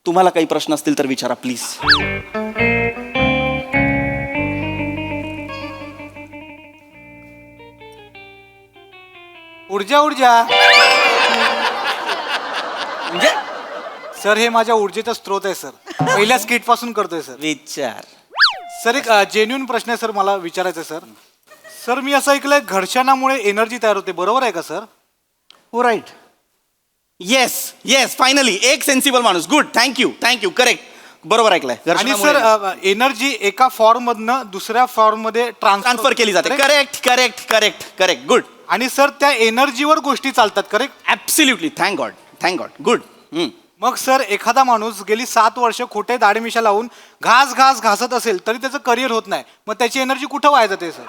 तुम्हाला काही प्रश्न असतील तर विचारा प्लीज. ऊर्जा ऊर्जा म्हणजे सर हे माझ्या ऊर्जेचा स्रोत आहे सर. पहिल्या स्किट पासून करतोय सर. विचार. सर एक जेन्युइन प्रश्न आहे सर, मला विचारायचं आहे सर. सर मी असं ऐकलंय घर्षणामुळे एनर्जी तयार होते, बरोबर आहे का सर? हो राईट. येस येस फायनली एक सेन्सिबल माणूस. गुड. Thank you correct. बरोबर ऐकलंय. आणि सर एनर्जी एका फॉर्म मधनं दुसऱ्या फॉर्म मध्ये ट्रान्सफर केली जाते. Correct good. आणि सर त्या एनर्जीवर गोष्टी चालतात, correct? Absolutely. Thank God good. मग सर एखादा माणूस गेली 7 वर्ष खोटे दाढी मिशा लावून घासत असेल तरी त्याचं करिअर होत नाही, मग त्याची एनर्जी कुठं वाया जाते सर?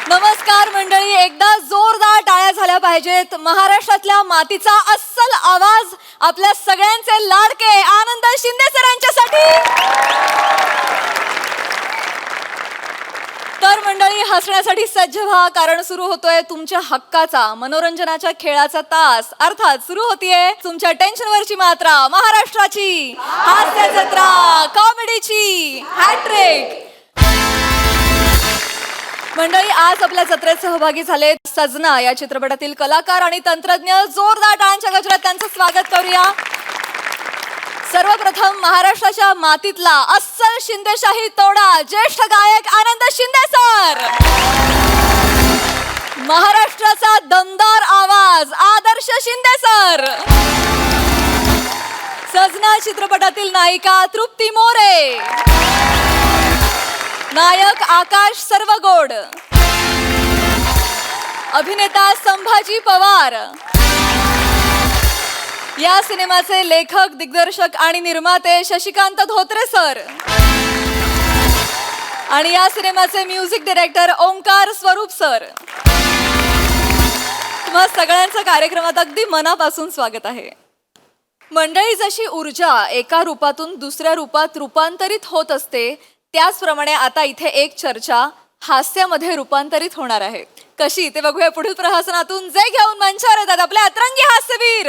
नमस्कार मंडळी, एकदा जोरदार टाळ्या झाल्या पाहिजेत. महाराष्ट्रातल्या मातीचा अस्सल आवाज आपल्या सगळ्यांचे लाडके आनंद शिंदे सरांच्यासाठी. तर मंडळी हसण्यासाठी सज्ज व्हा, कारण सुरू होतोय तुमच्या हक्काचा मनोरंजनाच्या खेळाचा तास. अर्थात सुरू होतीये तुमच्या टेन्शनवरची मात्रा, महाराष्ट्राची हास्य जत्रा, कॉमेडीची हॅट्रिक. मंडळी आज आपल्या जत्रेत सहभागी झालेत सजना या चित्रपटातील कलाकार आणि तंत्रज्ञ. जोरदार टाळ्यांच्या गजरात त्यांचं स्वागत करूया. सर्वप्रथम महाराष्ट्राच्या मातीतला अस्सल शिंदेशाही तोडा ज्येष्ठ गायक आनंद शिंदे सर. महाराष्ट्राचा दमदार आवाज आदर्श शिंदे सर. सजना चित्रपटातील नायिका तृप्ती मोरे. नायक आकाश सर्वगोड. अभिनेता संभाजी पवार. या सिनेमाचे लेखक दिग्दर्शक आणि निर्माते शशिकांत धोत्रे सर. आणि या सिनेमाचे म्युझिक डायरेक्टर ओंकार स्वरूप सर. तुम्हा सगळ्यांचं कार्यक्रमात अगदी मनापासून स्वागत आहे. मंडळी, जशी ऊर्जा एका रूपातून दुसऱ्या रूपात रूपांतरित होत असते, त्याचप्रमाणे आता इथे एक चर्चा हास्यामध्ये रूपांतरित होणार आहे. कशी ते बघूया पुढील प्रहसनातून. जे घेऊन मंचावर येतात आपले अतरंगी हास्यवीर.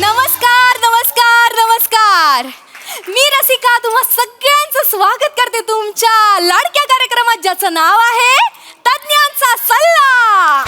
नमस्कार नमस्कार नमस्कार. मी रसिका तुम्हा सगळ्यांचं स्वागत करते तुमच्या लाडक्या कार्यक्रमात, ज्याचं नाव आहे तज्ञांचा सल्ला.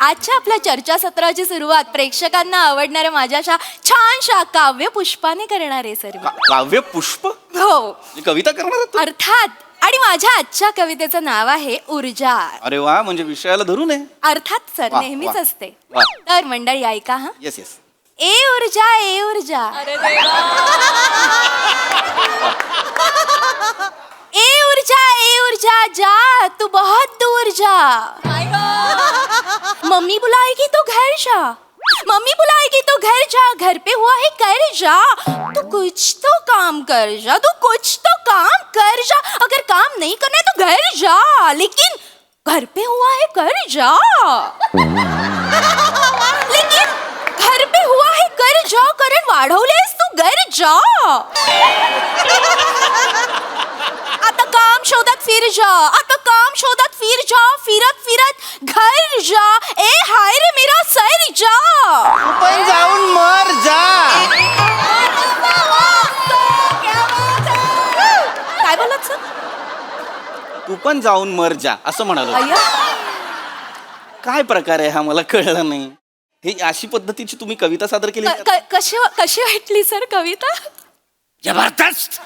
आजच्या आपल्या चर्चासत्राची सुरुवात प्रेक्षकांना आवडणाऱ्या माझ्या छानशा काव्य पुष्पाने करणार आहे सर. काव्य पुष्प? हो, कविता करणार अर्थात. आणि माझ्या आजच्या कवितेचं नाव आहे ऊर्जा. अरे वा, म्हणजे विषयाला धरून आहे. अर्थात सर, वा, नेहमीच वा, असते. वा. तर मंडळी ऐका हा. Yes yes. ए ऊर्जा ए ऊर्जा. अरे देवा. ए ऊर्जा जा, तू बहुत दूर जा. मम्मी बुलाएगी तो घर जा, मम्मी बुलाएगी तो घर जा, घर पे हुआ है कर जा. तू कुछ तो काम कर जा, तू कुछ तो काम कर जा. अगर काम नहीं करना है तो घर जा, लेकिन घर पे हुआ है कर जा. लेकिन घर पे हुआ है कर जा, कारण वाढवलेस तू घर जा. आता काम शोधत फिर जा, आता काम शोधत फिर जा, फिरत फिरत घर जा. ए हाय रे मेरा सर जा. पण जाऊन मर जा. काय बोलत सर? तू पण जाऊन मर जा असं म्हणालो. अय्या, काय प्रकार आहे हा, मला कळलं नाही. हे अशी पद्धतीची तुम्ही कविता सादर केली? कशी वाटली सर कविता? जबरदस्त.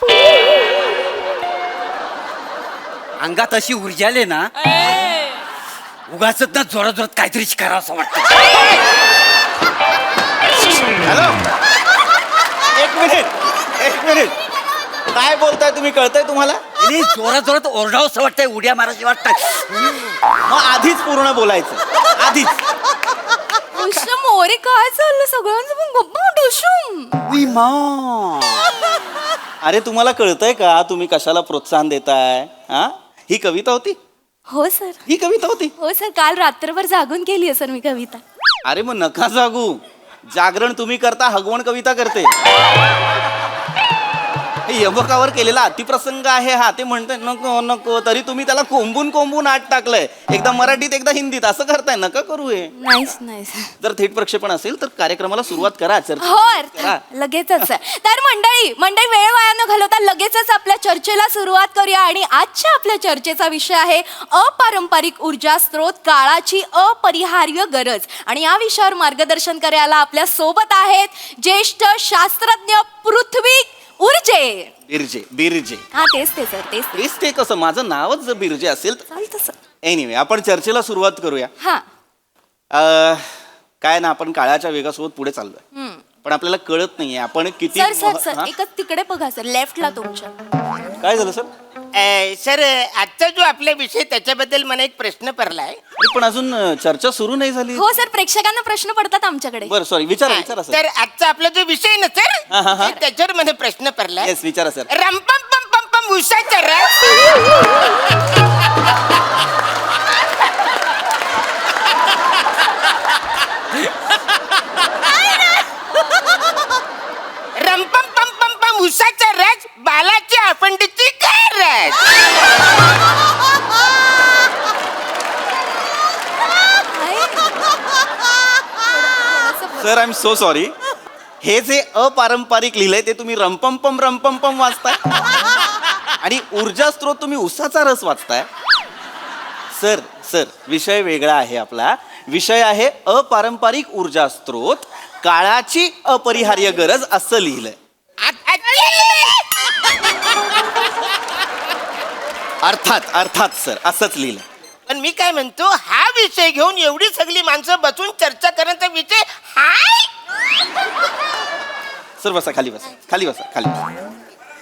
अंगात अशी ऊर्जा आले ना, उगाच ना जोरात जोरात काहीतरी करावं असं वाटतं. हॅलो, एक मिनिट. काय बोलताय तुम्ही, कळतंय तुम्हाला? नाही, जोरात जोरात ओरडावं असं वाटतंय, उड्या मारायची वाटतंय. मग आधीच पूर्ण बोलायचं, आधीच. मोरे काय चाललं सगळ्यांचं पण गप्पा डुशूम. अरे तुम्हाला कळतंय का तुम्ही कशाला प्रोत्साहन देताय? हा, ही कविता होती. हो सर. ही कविता होती. हो सर, काल रात्रभर जागून केली आहे सर मी कविता. अरे मग नका जागू. जागरण तुम्ही करता, हगवण कविता करते. हे यमकावर केलेला अतिप्रसंग आहे हा. ते म्हणते नको नको, तरी तुम्ही त्याला कोंबून कोंबून आत टाकलंय. एकदा मराठीत एकदा हिंदीत असं करताय. नका करू हे. नाही सर. जर थेट प्रक्षेपण असेल तर कार्यक्रमाला सुरुवात करा. हो अर्थात लगेचच सर. तर मंडळी वेळ वाया न घालवता लगेचच आपल्या चर्चेला सुरुवात करूया. आणि आजच्या आपल्या चर्चेचा विषय आहे अपारंपरिक ऊर्जा स्रोत, काळाची अपरिहार्य गरज. आणि या विषयावर मार्गदर्शन करायला आपल्या सोबत आहेत ज्येष्ठ शास्त्रज्ञ पृथ्वी बिरजे. बिरजे हा तेच सर तेच. तेच ते कसं, माझं नावच जर बिरजे असेल तर. चालतं सर. एनिवे, आपण चर्चेला सुरुवात करूया. हा. काय ना, आपण काळाच्या वेगासोबत पुढे चाललोय, पण आपल्याला कळत नाहीये आपण किती. सर सर हा? सर एकच तिकडे बघा सर, लेफ्टला तुमच्या. काय झालं सर? सर आजचा जो आपला विषय त्याच्याबद्दल मला एक प्रश्न पडलाय. अरे, पण अजून चर्चा सुरू नाही झाली. हो सर, प्रेक्षकांना प्रश्न पडतात आमच्याकडे. बरं, सॉरी, विचारा विचारा सर. तर आजचा आपला जो विषय ना हा, हा, हा. सर त्याच्यावर मला प्रश्न पडलाय. येस, विचारा सर. रंपम पम पम पम उषाचा रस. रंपम पम पम पम उषाचा रस, बालाची अपंडीची काय रस. Sir, I am so sorry. हे जे अपारंपरिक लिहिलंय ते तुम्ही रंपम वाचताय आणि ऊर्जा स्त्रोत तुम्ही उसाचा रस वाचताय. सर सर विषय वेगळा आहे आपला. विषय आहे अपारंपरिक ऊर्जा स्त्रोत, काळाची अपरिहार्य गरज असं लिहिलंय. अर्थात सर, असंच लिहिलंय. पण मी काय म्हणतो, हा विषय घेऊन एवढी सगळी माणसं बसून चर्चा करण्याचा विषय हाय. सर बसा, खाली बसा, खाली बसा, खाली बसा.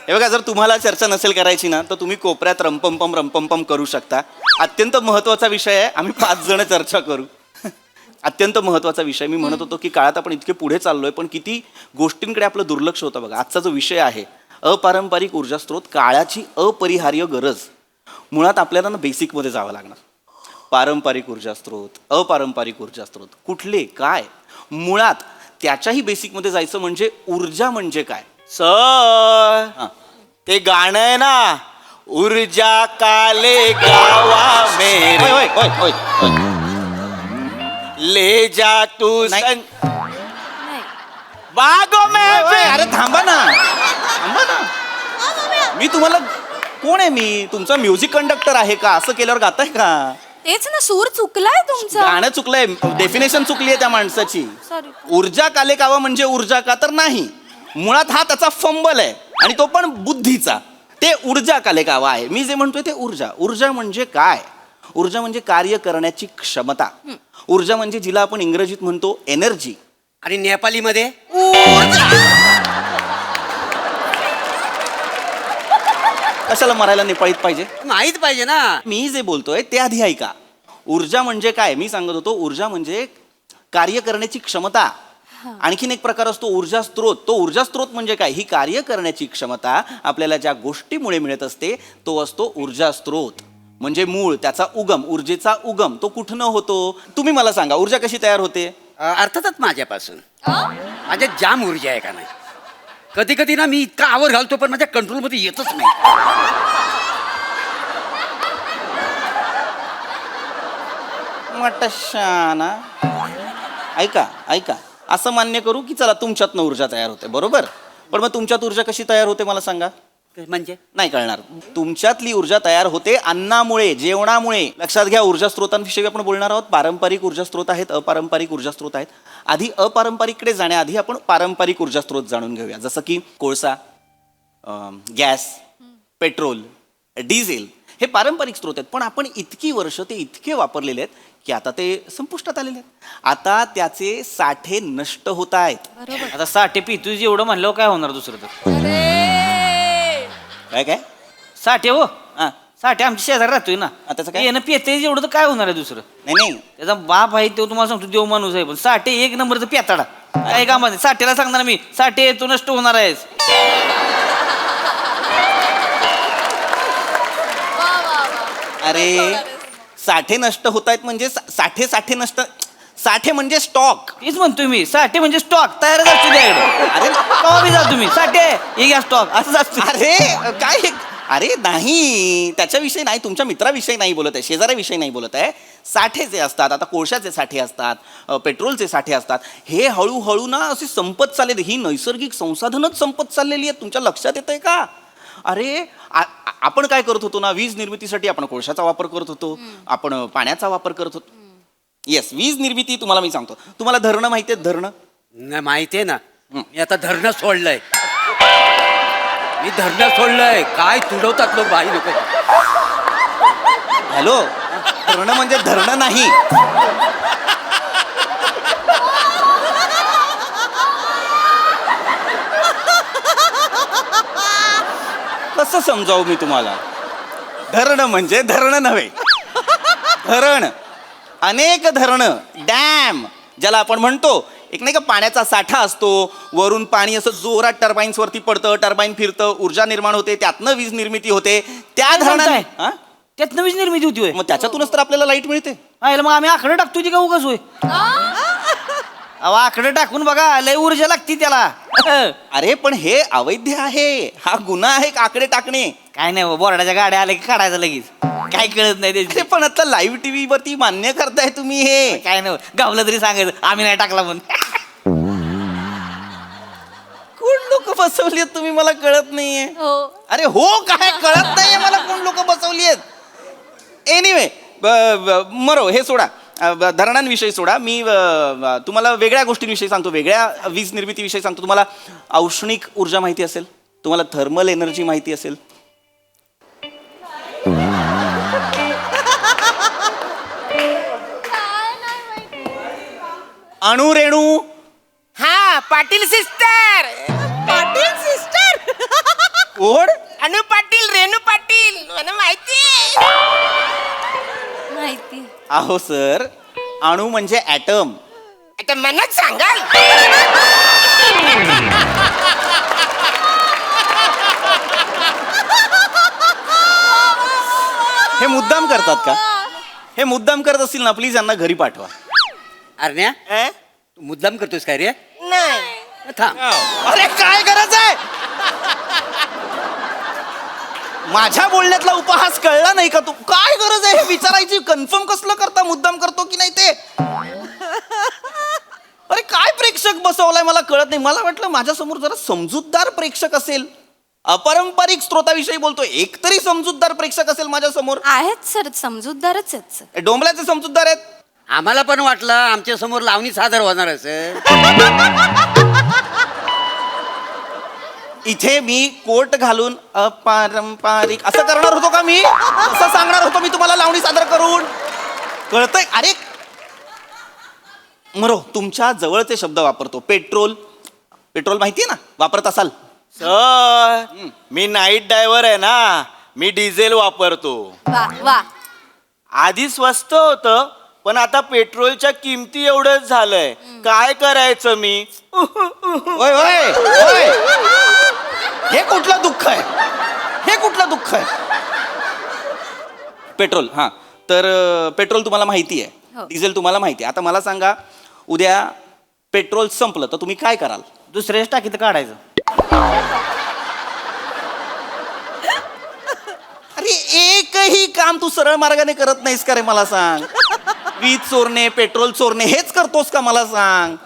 हे बघा, जर तुम्हाला चर्चा नसेल करायची ना तर तुम्ही कोपऱ्यात रंपम करू शकता. अत्यंत महत्वाचा विषय आहे, आम्ही 5 जण चर्चा करू. अत्यंत महत्वाचा विषय. मी म्हणत होतो की काळात आपण इतके पुढे चाललोय, पण किती गोष्टींकडे आपलं दुर्लक्ष होतं. बघा, आजचा जो विषय आहे अपारंपरिक ऊर्जा स्त्रोत, काळाची अपरिहार्य गरज. मुळात आपल्याला ना बेसिकमध्ये जावं लागणार. पारंपरिक ऊर्जा स्त्रोत, अपारंपरिक ऊर्जा स्त्रोत कुठले, काय, मुळात त्याच्याही बेसिकमध्ये जायचं. म्हणजे ऊर्जा म्हणजे काय. सर, हां, ते गाणं आहे ना, ऊर्जा काले गावा मेरे, होय होय होय होय. ले जा तू नाही. बागो में होय, अरे थांबा ना, थांबा ना. मी तुम्हाला कोण आहे? मी तुमचा म्युझिक कंडक्टर आहे का? असं केल्यावर गाताय का? तेच ना, सूर चुकलाय तुमचा. गाणं चुकलंय, डेफिनेशन चुकली आहे त्या माणसाची. Sorry. ऊर्जा काले कावा म्हणजे ऊर्जा का, तर नाही. मुळात हा त्याचा फंबल आहे, आणि तो पण बुद्धीचा. ते ऊर्जा काले कावा आहे. मी जे म्हणतोय ते ऊर्जा. ऊर्जा म्हणजे काय? ऊर्जा म्हणजे कार्य करण्याची क्षमता. ऊर्जा म्हणजे जिला आपण इंग्रजीत म्हणतो एनर्जी. आणि नेपालीमध्ये कशाला मरायला नेपाळीत पाहिजे? माहित पाहिजे ना. मी जे बोलतोय ते आधी ऐका. ऊर्जा म्हणजे काय मी सांगत होतो. ऊर्जा म्हणजे कार्य करण्याची क्षमता. आणखीन एक प्रकार असतो ऊर्जा स्त्रोत. तो ऊर्जा स्त्रोत म्हणजे काय? ही कार्य करण्याची क्षमता आपल्याला ज्या गोष्टीमुळे मिळत असते तो असतो ऊर्जा स्त्रोत. म्हणजे मूळ, त्याचा उगम, ऊर्जेचा उगम तो कुठनं होतो? तुम्ही मला सांगा, ऊर्जा कशी तयार होते? अर्थातच माझ्यापासून. माझ्यात जाम ऊर्जा आहे का नाही. कधी कधी ना मी इतका आवर घालतो पण माझ्या कंट्रोलमध्ये येतच नाही. मटशाना. ऐका ऐका, असं मान्य करू की चला तुमच्यातनं ऊर्जा तयार होते, बरोबर. पण मग तुमच्यात ऊर्जा कशी तयार होते मला सांगा. म्हणजे नाही कळणार. तुमच्यातली ऊर्जा तयार होते अन्नामुळे, जेवणामुळे. लक्षात घ्या, ऊर्जा स्त्रोतांविषयी आपण बोलणार आहोत. पारंपरिक ऊर्जा स्त्रोत आहेत, अपारंपरिक ऊर्जा स्त्रोत आहेत. आधी अपारंपरिककडे जाण्याआधी आपण पारंपरिक ऊर्जा स्त्रोत जाणून घेऊया. जसं की कोळसा, गॅस, पेट्रोल, डिझेल हे पारंपरिक स्त्रोत आहेत. पण आपण इतकी वर्ष ते इतके वापरलेले आहेत की आता ते संपुष्टात आलेले आहेत. आता त्याचे साठे नष्ट होत आहेत. आता साठे पितू एवढं म्हणलं काय होणार दुसरं तर. काय काय साठे हो, हां, साठे आमच्या शेजारी राहतोय ना. त्याचं काय? येणं पेते एवढं तर काय होणार आहे दुसरं. नाही नाही, त्याचा बाप आहे तो तुम्हाला सांगतो देव माणूस आहे. पण साठे एक नंबरचं पेताडा. काय कामाने साठेला सांगणार मी, साठे तू नष्ट होणार आहेस. अरे साठे नष्ट होत आहेत म्हणजे साठे नष्ट. साठे म्हणजे स्टॉक. तेच म्हणतोय मी, साठे म्हणजे स्टॉक तयारच असतो त्याकडे. अरे कवा बी जा तुम्ही, साठे हे घ्या स्टॉक असंच असतो. अरे काय अरे नाही, त्याच्याविषयी नाही, तुमच्या मित्राविषयी नाही बोलत आहे, शेजाऱ्याविषयी नाही बोलत आहे. साठे जे असतात, आता कोळशाचे साठे असतात, पेट्रोलचे साठे असतात, हे हळूहळू ना असे संपत चालले. ही नैसर्गिक संसाधनच संपत चाललेली आहेत. तुमच्या लक्षात येतंय का? अरे आपण काय करत होतो ना, वीज निर्मितीसाठी आपण कोळशाचा वापर करत होतो, आपण पाण्याचा वापर करत होतो. येस, वीज निर्मिती. तुम्हाला मी सांगतो, तुम्हाला धरणं माहिती आहेत? धरणं नाही माहितीये ना, मी आता धरणं सोडलंय. मी धरणं सोडलंय. काय तुडवतात लोक भाई लोक. हॅलो, धरणं म्हणजे धरणं नाही. कसं समजावू मी तुम्हाला? धरणं म्हणजे धरणं नव्हे, धरण. अनेक धरणं, डॅम ज्याला आपण म्हणतो, एक नाही का पाण्याचा साठा असतो, वरून पाणी असं जोरात टर्बाईन्स वरती पडतं, टर्बाईन फिरतं, ऊर्जा निर्माण होते, त्यातनं वीज निर्मिती होते. त्या धरणाने त्यात वीज निर्मिती होती होय. मग त्याच्यातूनच तर आपल्याला लाईट मिळते. आयला मग आम्ही आकडे टाकतो ती का उगाच होय? अहो आकडे टाकून बघा, लय ऊर्जा लागती त्याला. अरे पण हे अवैध आहे, हा गुन्हा आहे आकडे टाकणे. काय नाही बोर्डाच्या गाड्या आल्या की काढायचं लगेच, काय कळत नाही अरे त्याची. पण आता लाईव्ह टीव्ही वरती मान्य करताय तुम्ही हे. काय नाही गावलं तरी सांगायचं आम्ही नाही टाकला म्हणून. कोण लोक बसवली आहेत तुम्ही, मला कळत नाहीये. हो. अरे हो, काय कळत नाहीये मला कोण लोक बसवली आहेत. एनिवे मरो, हे सोडा, धरणांविषयी सोडा. मी तुम्हाला वेगळ्या गोष्टींविषयी सांगतो, वेगळ्या वीज निर्मितीविषयी सांगतो. तुम्हाला औष्णिक ऊर्जा माहिती असेल, तुम्हाला थर्मल एनर्जी माहिती असेल. अणुरेणू. हा, पाटील सिस्टर. पाटील सिस्टर. कोण? अनु पाटील, रेणू पाटील, मला माहिती. माहिती. अहो सर, अणू म्हणजे ॲटम. आता मनात सांगाल. हे मुद्दाम करतात का? हे मुद्दाम करत असतील ना, प्लीज यांना घरी पाठवा. अरण्या, अं? तू मुद्दाम करतोस काय रे? नाही. थांब. अरे काय गरज आहे? माझ्या बोलण्यातला उपहास कळला नाही का? तू काय गरज आहे हे विचारायची? कन्फर्म कसलं करता, मुद्दाम करतो की नाही ते? अरे काय प्रेक्षक बसवलाय मला कळत नाही. मला वाटलं माझ्या समोर जरा समजूतदार प्रेक्षक असेल, अपारंपरिक स्रोताविषयी बोलतो, एकतरी समजूतदार प्रेक्षक असेल माझ्या समोर. आहेत सर, समजूतदारच आहेत सर. डोंबल्याचे समजूतदार आहेत. आम्हाला पण वाटलं आमच्या समोर लावणी सादर होणार असेल. इथे मी कोट घालून अपारंपरिक असं करणार होतो का? मी असं सांगणार होतो मी तुम्हाला लावणी सादर करून? कळतंय? अरे मरो, तुमच्या जवळचे शब्द वापरतो. पेट्रोल, पेट्रोल माहितीये ना, वापरत असाल. सर, मी नाईट ड्रायव्हर आहे ना, मी डिझेल वापरतो. वा वा. आधी स्वस्त होतं, पण आता पेट्रोलच्या किमती एवढंच झालंय. काय करायचं मी? ओय ओय ओय, हे कुठलं दुःख आहे? हे कुठलं दुःख आहे? पेट्रोल, हां, तर पेट्रोल तुम्हाला माहिती आहे, हो. डिझेल तुम्हाला माहिती आहे. आता मला सांगा, उद्या पेट्रोल संपलं तर तुम्ही काय कराल? दुसऱ्याच टाकीत काढायचं. अरे एकही काम तू सरळ मार्गाने करत नाहीस का रे? मला सांग. वीज चोरणे, पेट्रोल चोरणे हेच करतोस का? मला सांग.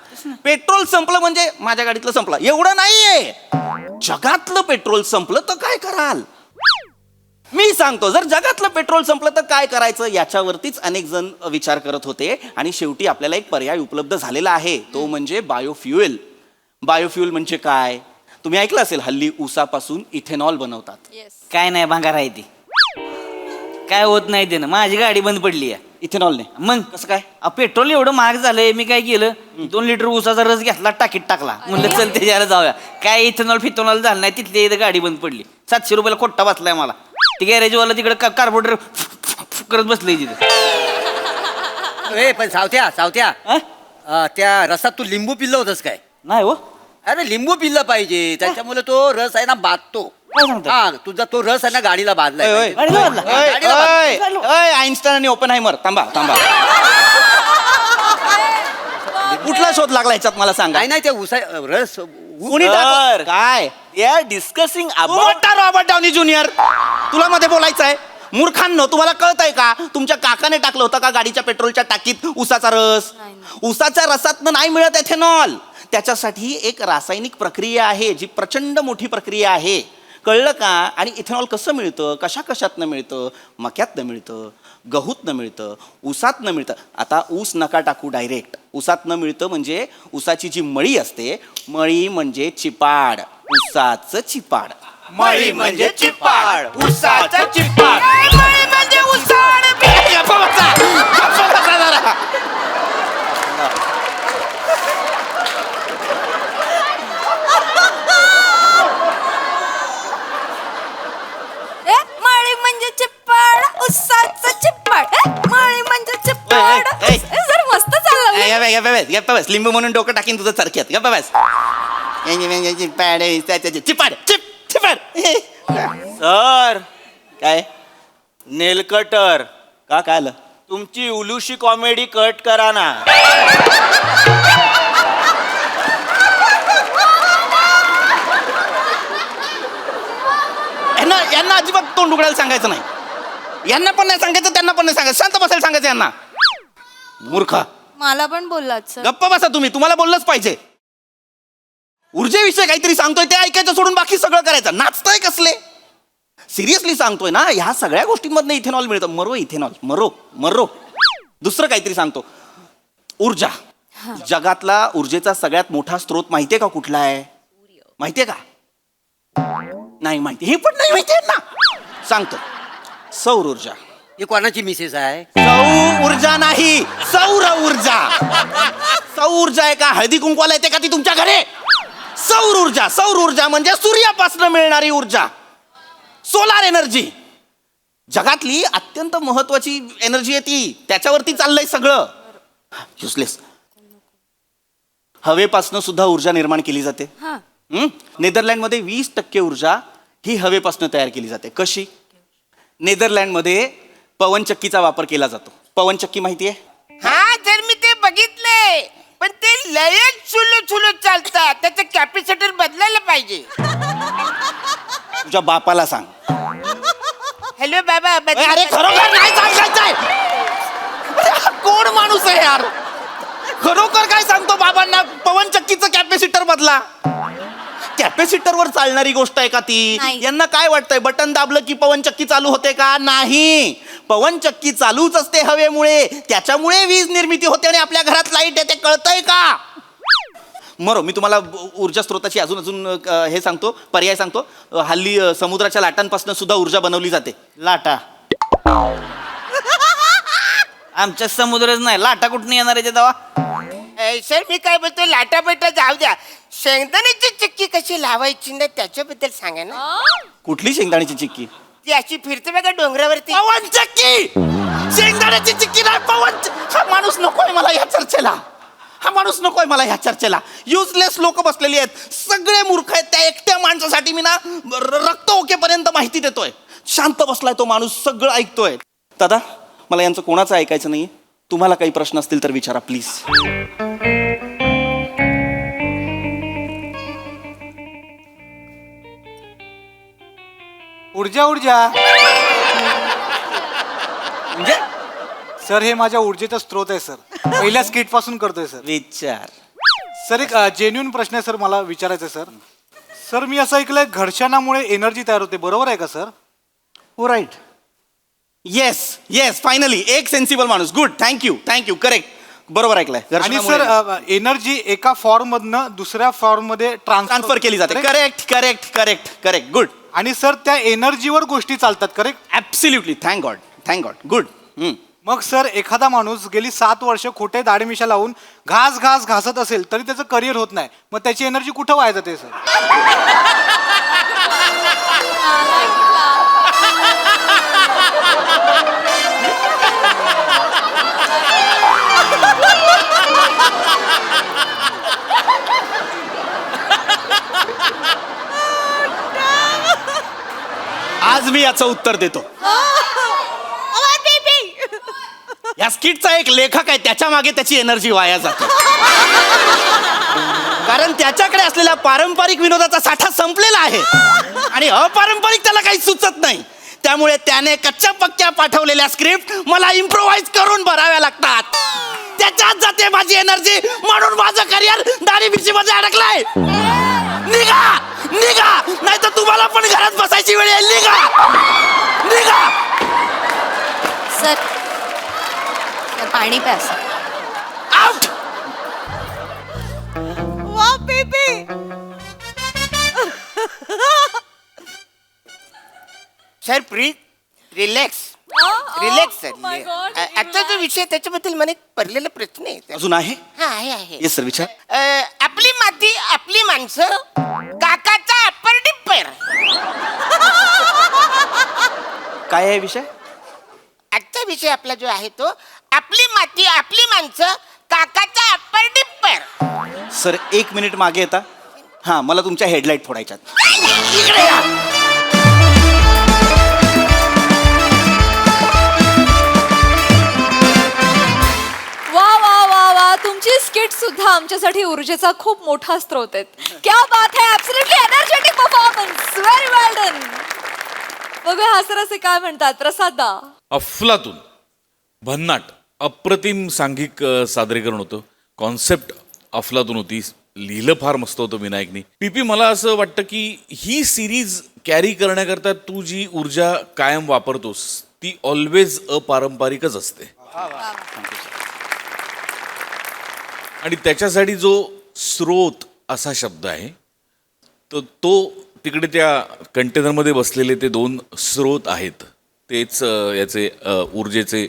पेट्रोल संपलं म्हणजे माझ्या गाडीतलं संपलं एवढं नाहीये. जगातलं पेट्रोल संपलं तर काय कराल? मी सांगतो, जर जगातलं पेट्रोल संपलं तर काय करायचं याच्यावरतीच अनेक जण विचार करत होते, आणि शेवटी आपल्याला एक पर्याय उपलब्ध झालेला आहे, तो म्हणजे बायोफ्युएल. बायोफ्युएल म्हणजे काय? तुम्ही ऐकलं असेल, हल्ली ऊसापासून इथेनॉल बनवतात. काय नाही भांगार आहे ती, काय होत नाही ते ना. माझी गाडी बंद पडली आहे इथेनॉलने. मग कसं काय? पेट्रोल एवढं महाग झालंय, मी काय केलं, 2 लिटर ऊसाचा रस घेतला, टाकीत टाकला, म्हणलं चल त्याच्याला जाऊया. काय इथेनॉल फिथेनॉल झालं नाही, तिथल्या इथं गाडी बंद पडली. 700 रुपयाला कोट्टा बसलाय मला. ते गॅरेजवाला तिकडे कार्बोरेटर करत बसलंय तिथे. ए पण सावत्या सावत्या, त्या रसात तू लिंबू पिल्लं होतस काय? नाही हो. अरे लिंबू पिल्लं पाहिजे, त्याच्यामुळे तो रस आहे ना बाधतो. काय सांगता हा तुझा तो रस आहे ना गाडीला बांधलाय ओय, ओय. गाडीला बांधला? गाडीला बांधला. आईन्स्टाईन आणि ओपनहायमर थांबा थांबा कुठला शोध लागला ह्याच्यात मला सांगा नाही नाही ते उसा रस कुणी टाकलं? काय या डिस्कसिंग अबाउट मोठा रॉबर्ट डाउनी ज्युनियर तुला मध्ये बोलायचं आहे मूर्खांनो तुम्हाला कळत आहे का तुमच्या काकाने टाकलं होतं का गाडीच्या पेट्रोलच्या टाकीत उसाचा रस उसाच्या रसातनं नाही मिळत एथेनॉल त्याच्यासाठी एक रासायनिक प्रक्रिया आहे जी प्रचंड मोठी प्रक्रिया आहे कळलं का आणि इथेनॉल कसं मिळतं कशा कशातनं मिळतं मक्यातनं मिळतं गहूतनं मिळतं ऊसातनं मिळतं आता ऊस नका टाकू डायरेक्ट ऊसातनं मिळतं म्हणजे ऊसाची जी मळी असते मळी म्हणजे चिपाड ऊसाचं चिपाड मळी म्हणजे चिपाड उसाचा चिपाड गप्पा बसा. गप्पा बसा जरा. मळी म्हणजे चिप्पाड उसाचं चिप्पाड मळी म्हणजे चिप्पाड ए, ए, ए. सर मस्त चाललं गप्पा बस लिंबू म्हणून डोकं टाकीन तुझं चरख्यात गप्पा बस चिपाड चिपाड चिप चिपाड सर काय नेलकटर का काय आलं तुमची उलुशी कॉमेडी कट करा ना यांना अजिबात तोंड उघडायला सांगायचं नाही यांना पण नाही सांगायचं त्यांना पण नाही सांगायचं शांत बसायला सांगायचं यांना मूर्ख मला पण बोललात सर गप्पा बसा तुम्ही तुम्हाला बोललंच पाहिजे ऊर्जेविषयी काहीतरी सांगतोय ते ऐकायचं सोडून बाकी सगळं करायचं नाचताय कसले सिरियसली सांगतोय ना ह्या सगळ्या गोष्टींमधनं इथेनॉल मिळतं मरो इथेनॉल मरो मरो दुसरं काहीतरी सांगतो ऊर्जा जगातला ऊर्जेचा सगळ्यात मोठा स्रोत माहितीये का कुठला आहे माहितीये का नाही माहिती हे पण नाही माहितीये ना सांगतो सौर ऊर्जा ही कोणाची मिसेस आहे सौर ऊर्जा नाही सौर ऊर्जा सौर ऊर्जा आहे का हळदी कुंकवाला येते का ती तुमच्या घरी सौर ऊर्जा म्हणजे सूर्यापासून मिळणारी ऊर्जा सोलार एनर्जी जगातली अत्यंत महत्वाची एनर्जी आहे ती त्याच्यावरती चाललंय सगळं युजलेस हवेपासनं सुद्धा ऊर्जा निर्माण केली जाते नेदरलँडमध्ये 20% ऊर्जा ही हवेपासून तयार केली जाते कशी नेदरलँडमध्ये पवनचक्कीचा वापर केला जातो पवनचक्की माहितीये हा जर मी ते बघितले पण ते लयच चुलू चुलू चालतात त्याचं कॅपॅसिटर बदलायला पाहिजे तुझ्या बापाला सांग हॅलो बाबा अरे खरोखर नाही सांगायचंय अरे हा कोण माणूस आहे यार खरोखर काय सांगतो बाबांना पवनचक्कीचं कॅपॅसिटर बदला कॅपॅसिटरवर चालणारी गोष्ट आहे का ती नाही. यांना काय वाटतंय बटन दाबलं की पवनचक्की चालू होते का नाही पवनचक्की चालूच असते हवेमुळे त्याच्यामुळे वीज निर्मिती होते आणि आपल्या घरात लाईट येते कळतंय का मरो मी तुम्हाला ऊर्जा स्रोताची अजून अजून हे सांगतो पर्याय सांगतो हल्ली समुद्राच्या लाटांपासून सुद्धा ऊर्जा बनवली जाते लाटा आमच्या समुद्रच नाही लाटा कुठून येणार आहे दवा सर मी काय बोलतो लाटा बेटा जाऊ द्या शेंगदाण्याची चिक्की कशी लावायची ना त्याच्याबद्दल सांगा ना कुठली शेंगदाण्याची चिक्की ती अशी फिरते बघा डोंगरावरती पवनचक्की शेंगदाण्याची चिक्की नाही पवन हा माणूस नकोय मला ह्या चर्चेला हा माणूस नकोय मला ह्या चर्चेला युजलेस लोक बसलेली आहेत सगळे मूर्ख आहेत त्या एकट्या माणसासाठी मी ना रक्त ओकेपर्यंत माहिती देतोय शांत बसलाय तो माणूस सगळं ऐकतोय दादा मला यांचं कोणाचं ऐकायचं नाही तुम्हाला काही प्रश्न असतील तर विचारा प्लीज ऊर्जा ऊर्जा म्हणजे सर हे माझ्या ऊर्जेचा स्रोत आहे सर पहिल्या स्किट पासून करतोय सर विचार सर एक जेन्युन प्रश्न आहे सर मला विचारायचं आहे सर मी असं ऐकलंय घर्षणामुळे एनर्जी तयार होते बरोबर आहे का सर हो राईट येस येस फायनली एक सेन्सिबल माणूस गुड थँक्यू करेक्ट बरोबर ऐकलंय आणि घर्षणामुळे सर एनर्जी एका फॉर्म मधनं दुसऱ्या फॉर्म मध्ये ट्रान्सफर केली जाते करेक्ट गुड आणि सर त्या एनर्जीवर गोष्टी चालतात correct absolutely thank God good मग सर एखादा माणूस गेली 7 वर्ष खोटे दाढी-मिशा लावून घासत असेल तरी त्याचं करिअर होत नाही मग त्याची एनर्जी कुठं वाया जाते सर आज मी याचं उत्तर देतो. या स्किटचा एक लेखक आहे, त्याच्या मागे त्याची एनर्जी वाया जाते. कारण त्याच्याकडे असलेला पारंपरिक विनोदाचा साठा संपलेला आहे आणि अपारंपरिक त्याला काही सुचत नाही. त्यामुळे त्याने कच्च्या पक्क्या पाठवलेल्या स्क्रिप्ट मला इम्प्रोव्हाइज करून भराव्या लागतात. त्याच्यात जाते माझी एनर्जी, म्हणून माझं करिअर दाढी मिरची मध्ये अडकलाय. निघा निघा, नाही तर तुम्हाला पण घरात बसायची वेळ येईल. निघा निघा. सर पाणी प्या सर. आउट. वा baby. Sir please relax relax sir. my God, आता जो विषय त्याच्याबद्दल मला एक पडलेला प्रश्न आहे. अजून आहे? हा आहे. येस सर, विचार. आपली माती आपली माणसं, काकाचा अप्पर डिप्पर. काय आहे विषय? आजचा विषय आपला जो आहे तो आपली माती आपली माणसं, काकाचा अप्पर डिप्पर. सर 1 मिनिट मागे येता. हा, मला तुमच्या हेडलाईट फोडायच्यात. इकडे या. वा वा वा वा, तुमची स्किट सुद्धा आमच्यासाठी ऊर्जेचा खूप मोठा स्रोत आहेत. क्या बात है, ऍब्सोल्युटली एनर्जेटिक परफॉर्मन्स, व्हेरी वेल डन. बघूया हा सर असे काय म्हणतात. प्रसादा. अफलातून भन्नाट अप्रतिम सांघिक सादरीकरण होतं. कॉन्सेप्ट अफलातून होती. लिहिलं फार मस्त होतं विनायकनी. पीपी, मला असं वाटतं की ही सिरीज कॅरी करण्याकरता तू जी ऊर्जा कायम वापरतोस ती ऑलवेज अपारंपरिकच असते. आणि त्याच्यासाठी जो स्रोत असा शब्द आहे तर तो तिकडे त्या कंटेनरमध्ये बसलेले ते 2 स्रोत आहेत. तेच याचे ऊर्जेचे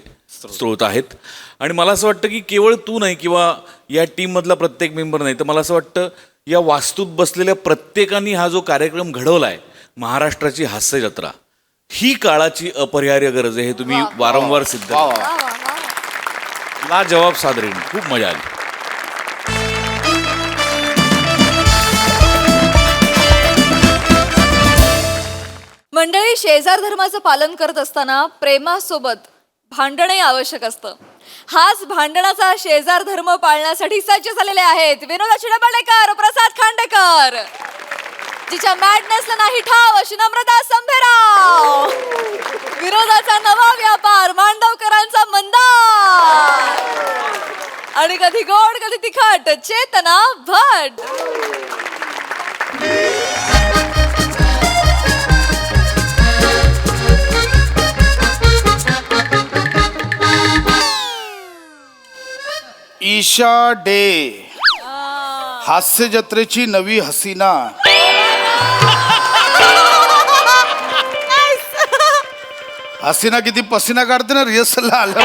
स्रोत आहेत. आणि मला असं वाटतं की केवळ तू नाही किंवा या टीममधला प्रत्येक मेंबर नाही, तर मला असं वाटतं या वास्तूत बसलेल्या प्रत्येकाने हा जो कार्यक्रम घडवला आहे, महाराष्ट्राची हास्य जत्रा, ही काळाची अपरिहार्य गरज आहे. हे तुम्ही वारंवार सिद्ध लाजवाब सादरीकरण. खूप मजा आली. मंडळी, शेजार धर्माचं पालन करत असताना प्रेमासोबत भांडणही आवश्यक असतं. हाच भांडणाचा शेजार धर्म पाळण्यासाठी सज्ज झालेले आहेत विनोदा चिडबळेकर, प्रसाद खांडेकर. जिच्या मॅडनेसला नाही ठाव अशी नम्रता संभेराव. विनोदाचा नवा व्यापार मांडवकरांचा मंदार. आणि कधी गोड कधी तिखट चेतना भट. ईशा डे, हास्य जत्रेची नवी हसीना. हसीना किती पसीना काढते ना रिहर्सलला आलं.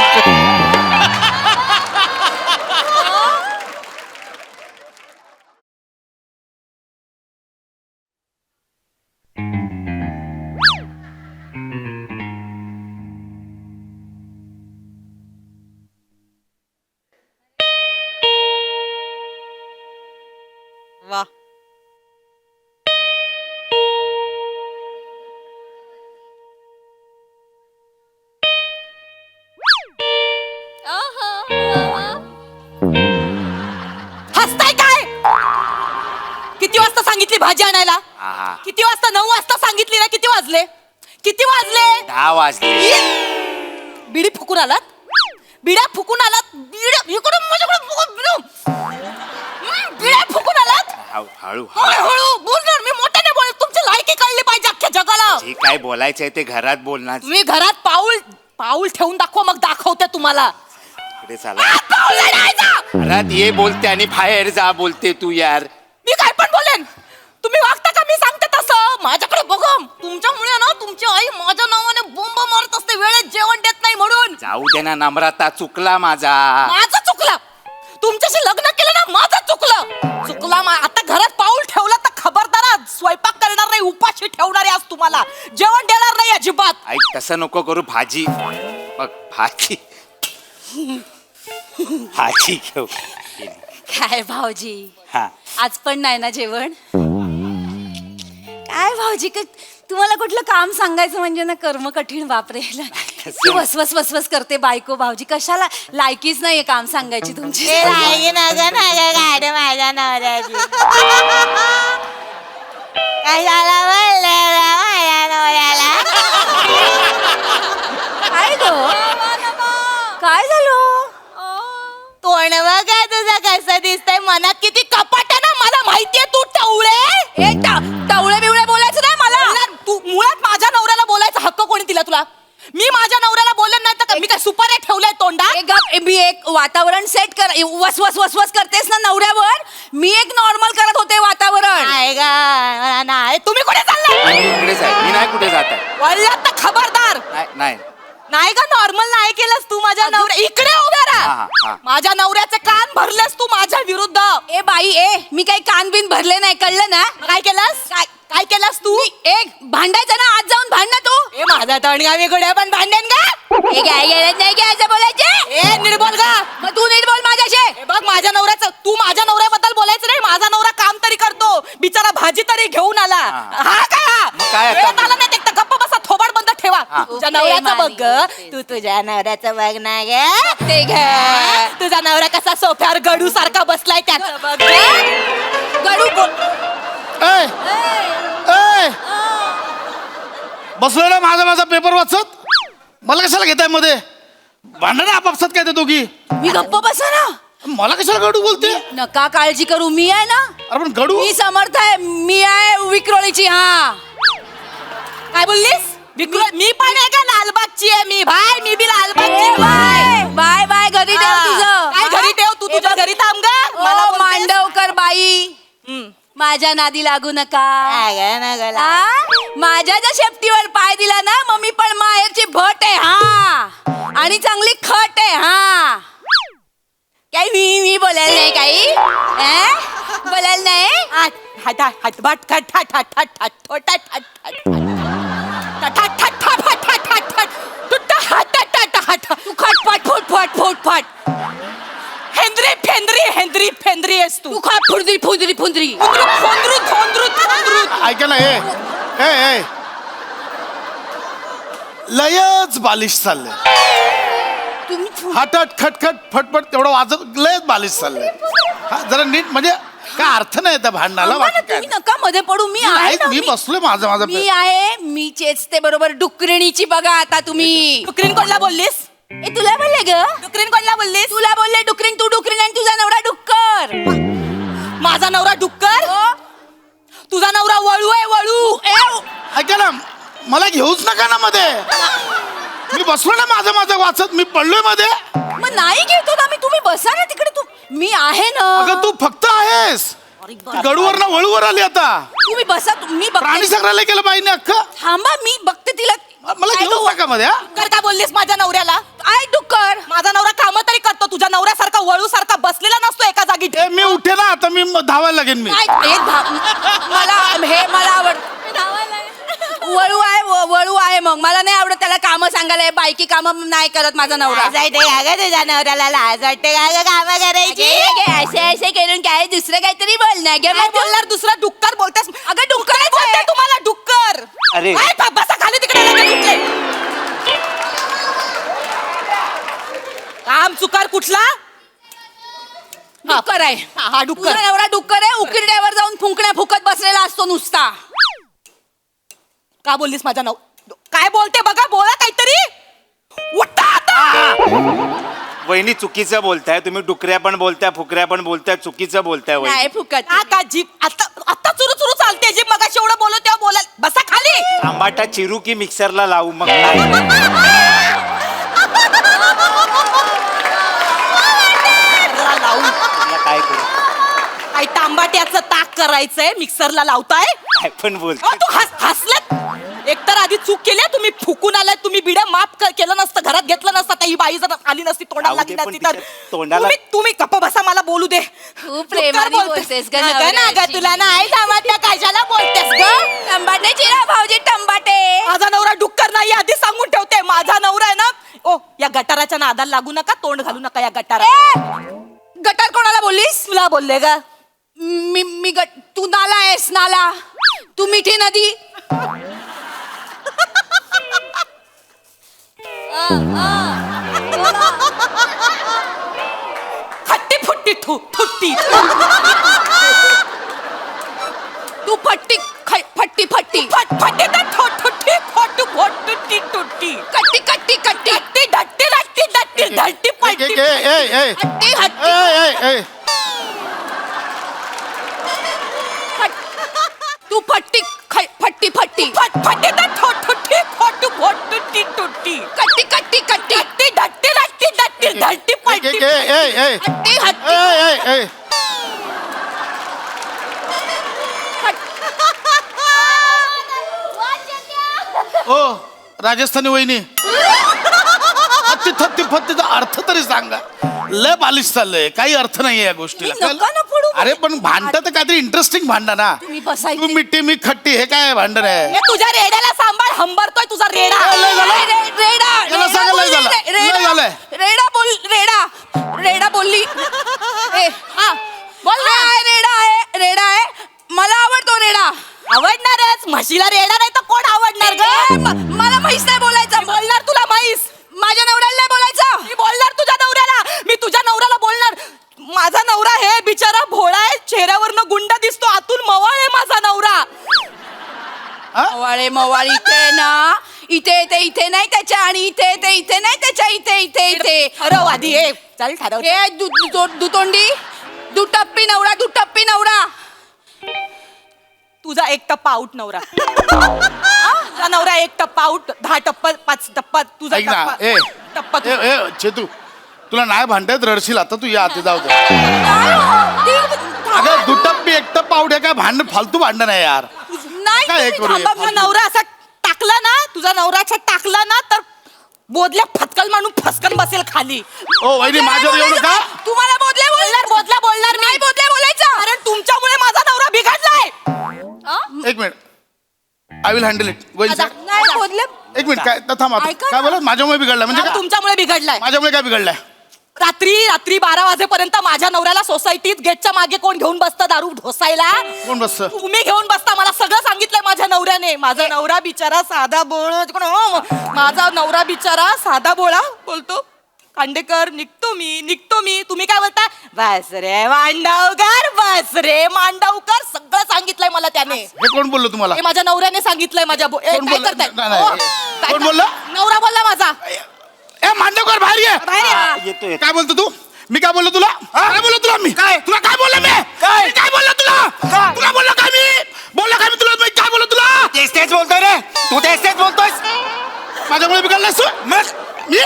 वा. हसताय काय? किती वाजता सांगितली भाजी आणायला? किती वाजता? 9 वाजता सांगितली ना. किती वाजले? किती वाजले? 10 वाजले. बिडी फुकून आलात? बिड्या फुकून आलात? बिड्या इकडून माझ्याकडून बिड्या फुकून आलात? हळू हळू बोल ना. मी मोठ्याने बोल. तुमची लायकी कळली पाहिजे अख्ख्या जगाला. जे काय बोलायचंय ते घरात बोलणार. तुम्ही घरात पाऊल ठेवून दाखवा, मग दाखवते तुम्हाला. इकडे चला. घरात ये बोलते आणि बाहेर जा बोलते तू यार. मी काय पण बोलेन. तुम्ही वागता का मी सांगते तसं? माझ्याकडे बघा. तुमच्यामुळे ना तुमची आई माझ्या नावाने बोंब मारत असते, वेळेत जेवण देत नाही म्हणून. जाऊ दे ना नम्रता, चुकला माझा. माझं चुकलं. तुमच्याशी लग्न केलं ना, माझं चुकलं. आता घरात पाऊल ठेवलं तर खबरदार, स्वयंपाक करणार नाही, उपाशी ठेवणार आहे आज तुम्हाला. जेवण देणार नाही अजिबात. ऐक, तसं नको करू. भाजी बघ, भाजी भाजी घेऊ. काय भाऊजी, हा, आज पण नाही ना जेवण? काय भाऊजी, तुम्हाला कुठलं काम सांगायचं म्हणजे ना कर्म कठीण बापरे ती वसवस वसवस करते बायको भाऊजी कशाला लायकीच नाहीये काम सांगायची तुमची माझ्या नवऱ्याची कशाला बोलले माझ्या नवऱ्याला काय ग काय झालं तोंड बघा तुझं कसं दिसतंय मनात किती कपट आहे ना मला माहितीये तू टवळे टवळे बिवळे बोलायचं नाही मला तू मुळात माझ्या नवऱ्याला बोलायचा हक्क कोणी दिला तुला मी माझ्या नवऱ्याला बोलले नाही तर मी काय सुपारी ठेवलंय तोंडा मी एक वातावरण सेट कर वसवस वसवस करतेस ना नवऱ्यावर मी एक नॉर्मल करत होते वातावरण नाही गा मला नाही तुम्ही कुठे चाललाय इकडेच आहे मी नाही कुठे जात आहे बोललात तर खबरदार नाही नाही का नॉर्मल नाही केलंस तू माझ्या नवऱ्या इकडे उभा हा, राहा हा. माझ्या नवऱ्याचे कान भरलेस तू माझ्या विरुद्ध ए बाई मी काही कान बिन भरले नाही कळलं ना काय केलंस काय केलंस तू एक भांडायचं ना आज जाऊन भांड ना तू ए माझा तणगावी घड्या पण भांडेन का हे काय गरज नाही की असं बोलायचे ए निर्बोल का मग तू नीट बोल माझ्याशी हे बघ माझ्या नवऱ्याचं तू माझ्या नवऱ्याबद्दल बोलायचं नाही माझा नवरा काम तरी करतो बिचारा भाजी तरी घेऊन आला हा काय काय आता? वेळ आला नाही एकटा गप्प बसा थोबाड बंद ठेवा तुझ्या ते नवऱ्याचं बघ ग. मानी, तू तुझ्या नवऱ्याचं बघ ना ग ते घे तुझा नवरा कसा सोफ्यावर गडू सारखा बसलाय त्याचं बघ ग. गडू बोल ए, ए, बसलो ना माझा पेपर वाचत मला कशाला घेताय मध्ये भांडण आपापसात काय ते दोघी मी गप्प बसा ना मला कशाला गडू बोलते नका काळजी करू मी आहे ना अरे पण गडू मी समर्थ आहे मी आहे विक्रोळीची हा काय बोललीस मी पण आहे का लालबागची आहे मी भाई मी बी लालबागची बाय बाय बाय घरी ठेव तुझं काय घरी ठेव तू तुझ्या घरी थांब ग मला बोलतेस? मांडवकर बाई माझ्या नादी लागू नका हा? माझ्या ज्या शेपटीवर पाय दिला ना मग मी पण माहेरची भट आहे हा आणि चांगली खट आहे हा काही मी बोलायला नाही काही बोलायला नाही तू खटपट फुटफट फुटफट हेंद्री फेंद्री हेंद्री फेंद्री आहेस तू तू खट फुंदरी फुंदरी फुंदरी ऐका ना ए लयच बालिश चाललंय तुम्ही हटट खटखट फटफट तेवढं वाजत लयच बालिश चाललंय हा जरा नीट म्हणजे काय अर्थ नाही त्या भांडणाला अम्मा, बाकी काय तुम्ही नका मध्ये पडू मी आहे नाही, ना, मी बसलोय माझा मी आहे मी चेचते बरोबर डुकरिणीची बघा आता तुम्ही डुकरीन कोणला बोललीस ए तुला बोलले ग डुकरीन कोणला बोललीस तुला बोलले डुकरीन तू डुकरीन आणि तुझा नवरा डुक्कर माझा नवरा डुक्कर हो? तुझा नवरा वळू आहे वळू ऐका ना मला घेऊच नका ना मध्ये मी बसलो ना माझं वाचत मी पडलोय मध्ये मग नाही घेतो ना मी तुम्ही बसा ना तिकडे तू मी आहे ना अगं तू फक्त आहेस गडूवर ना वळूवर आली आता तुम्ही बसा मी प्राणी बघते संग्रहालय केलं बाईने अख्खं थांबा मी बघते तिला मला घेऊच नका मध्ये हा डुक्कर का बोललीस माझ्या नवऱ्याला आय डुक्कर माझा नवरा काम तरी करतो तुझ्या नवऱ्यासारखा वळू सारखा बसलेला नसतो एका जागी ए, मी उठे ना आता मी धावायला लागेन मी काय मला आवड वळू आहे मग मला नाही आवडत त्याला काम सांगायला बायकी काम नाही करत माझा नवरा तुझ्या नवऱ्याला लाज वाटते का काम करायची असे करून काय दुसरं काहीतरी बोल ना गे काय बोलणार दुसरा डुक्कर बोलतेस अगं डुक्कर बोलते तुम्हाला डुक्कर अरे. काय बसा खाली तिकडे लगेच उठले. काम चुकार कुठला डुक्कर आहे हा डुक्कर तुझा नवरा डुक्कर आहे उकिरड्यावर जाऊन फुंकण्या फुकत बसलेला असतो नुसता का बोललीस माझ्या नव काय बोलते बघा बोला काहीतरी उठा आता वहिनी चुकीचं बोलताय तुम्ही डुकऱ्या पण बोलताय फुकऱ्या पण बोलताय चुकीचं बोलताय नाही वहिनी फुकत का जीप आता आता चुरू चुरू चालते जीप मगाशी एवढं बोलत तेव्हा बोला बसा खाली आंबाटा चिरू की मिक्सरला लावू मग काय? तुला काय करू काही तांबाट्याचं ताक करायचंय मिक्सरला लावताय काय पण बोल अहो, तू हसलेत एकतर आधी चूक केली तुम्ही फुकून आलाय तुम्ही बिड्या माफ केलं नसतं घरात घेतलं नसतं आता ही बाई जर आली नसती तोंडाला जाऊ दे, लागली पण नसती तर तिच्या तोंडाला- तुम्ही गप्प बसा मला बोलू दे खूप प्रेमाने डुक्कर बोलतेस ग अगं ना नवऱ्याची. गं, तुला नाही जमत त्या कशाला बोलतेस ग टंबाटे चिरा भाऊजी टंबाटे माझा नवरा डुक्कर नाही आधी सांगून ठेवते माझा नवरा आहे ना ओ या गटाराच्या नादाला लागू नका तोंड घालू नका या गटारा गटार कोणाला बोललीस तुला बोलले ग मी तू नाला आहेस नाला तू मिठी नदी हट्टी फुट्टी फुट्टी तू फट्टी फट्टी फट्टी फट्टी ठुट्टी फोटू फोटुट्टी टुट्टी कट्टी कट्टी कट्टी हट्टी धट्टी रट्टी धट्टी धट्टी पट्टी हट्टी हट्टी तू फट्टी फट्टी फट्टी फट्टी ठुट्टी फोटू फोटुट्टी टुट्टी कट्टी कट्टी कट्टी हट्टी धट्टी रट्टी धट्टी धट्टी पट्टी हट्टी हट्टी ओ राजस्थानी वहिनी हत्ती थत्ती फत्तीचा अर्थ तरी सांगा. लय बालिश चाललंय, काही अर्थ नाहीये या गोष्टीला. मी नका ना फोडू. अरे पण भांडण तर काहीतरी इंटरेस्टिंग भांडण ना. तुम्ही बसायचे. तू मिट्टी मी खट्टी हे काय भांडण आहे? हे तुझ्या रेड्याला सांभाळ, हंबरतोय तुझा रेडा. लय झालं. रेडा याला सांगा लय झालं. लय झालंय. रेडा बोल रेडा बोलली. हा बोल ना. रेडा आहे मला आवडतो रेडा. आवडणारच, म्हशीला रेडा नाही तर कोण आवडणार ग? मला म्हैस नाही बोलायचं. बोलणार तुला म्हैस. माझ्या नवऱ्याला नाही बोलायचं. मी बोलणार तुझ्या नवऱ्याला. मी तुझ्या नवऱ्याला बोलणार. माझा नवरा हे बिचारा भोळा आहे, चेहऱ्यावरनं गुंड दिसतो, आतून मवाळ आहे माझा नवरा. मवाळ इथे ना, इथे नाही त्याच्या, आणि इथे नाही त्याच्या, इथे ठरव आधी. हे चल ठरव. हे दुतोंडी दुटप्पी नवरा. तुझा एक टप्पा आउट नवरा. तुझा नवरा एक टप्पा आउट, 10 टप्पा 5 टप्पा तुझा ऐक ना, टप्पा चेतू तुला नाही भांडत रडशील आता. तू या आधी जाऊ दे. अगं दुटप्पी एकटप्पा आवडे काय भांडण, फालतू भांडण आहे यार. काय हे करूया? नाही नवरा असा टाकला ना, तुझा नवरा असा टाकला ना तर बोधल्या फटकल माणूस फसकन बसेल खाली. ओ वहिनी माझ्यावर एवढं का? तुम्हाला बोलणार नाही बोलायचं, कारण तुमच्यामुळे माझा नवरा बिघडलाय. एक minute, I will handle it. नाही बोलले. एक मिनिट, काय थांब आता. ऐका ना. काय बोलत? माझ्यामुळे बिघडला म्हणजे काय? तुमच्यामुळे बिघडलाय. माझ्यामुळे काय बिघडलाय? रात्री 12 वाजेपर्यंत माझ्या नवऱ्याला सोसायटीत गेटच्या मागे कोण घेऊन बसतं दारू ढोसायला? कोण बसतं? तुम्ही घेऊन बसता. मला सगळं सांगितलंय माझ्या नवऱ्याने. माझा नवरा बिचारा साधा बोळा. माझा नवरा बिचारा साधा बोळा बोलतो. खांडेकर निघतो मी. तुम्ही काय बोलता? बस रे मांडवकर सगळं सांगितलंय मला त्याने. हे कोण बोललो तुम्हाला? हे माझ्या नवऱ्याने सांगितलंय. माझ्या काय बोललं? करताय? नाही. हो. काय कोण बोललं? नवरा बोलला माझा. ए मांडवकर बाहेर ये. बाहेर या. येतोय. काय बोलतो तू? मी काय बोललो तुला? काय बोललो तुला मी? तुला काय बोललो मी? मी काय बोललो तुला? तुला बोललो काय मी? बोललो काय मी तुला? मी काय बोललो तुला? तेच बोलतोय रे तू, तेच बोलतोयस. माझ्यामुळे बिघडलास तू? मी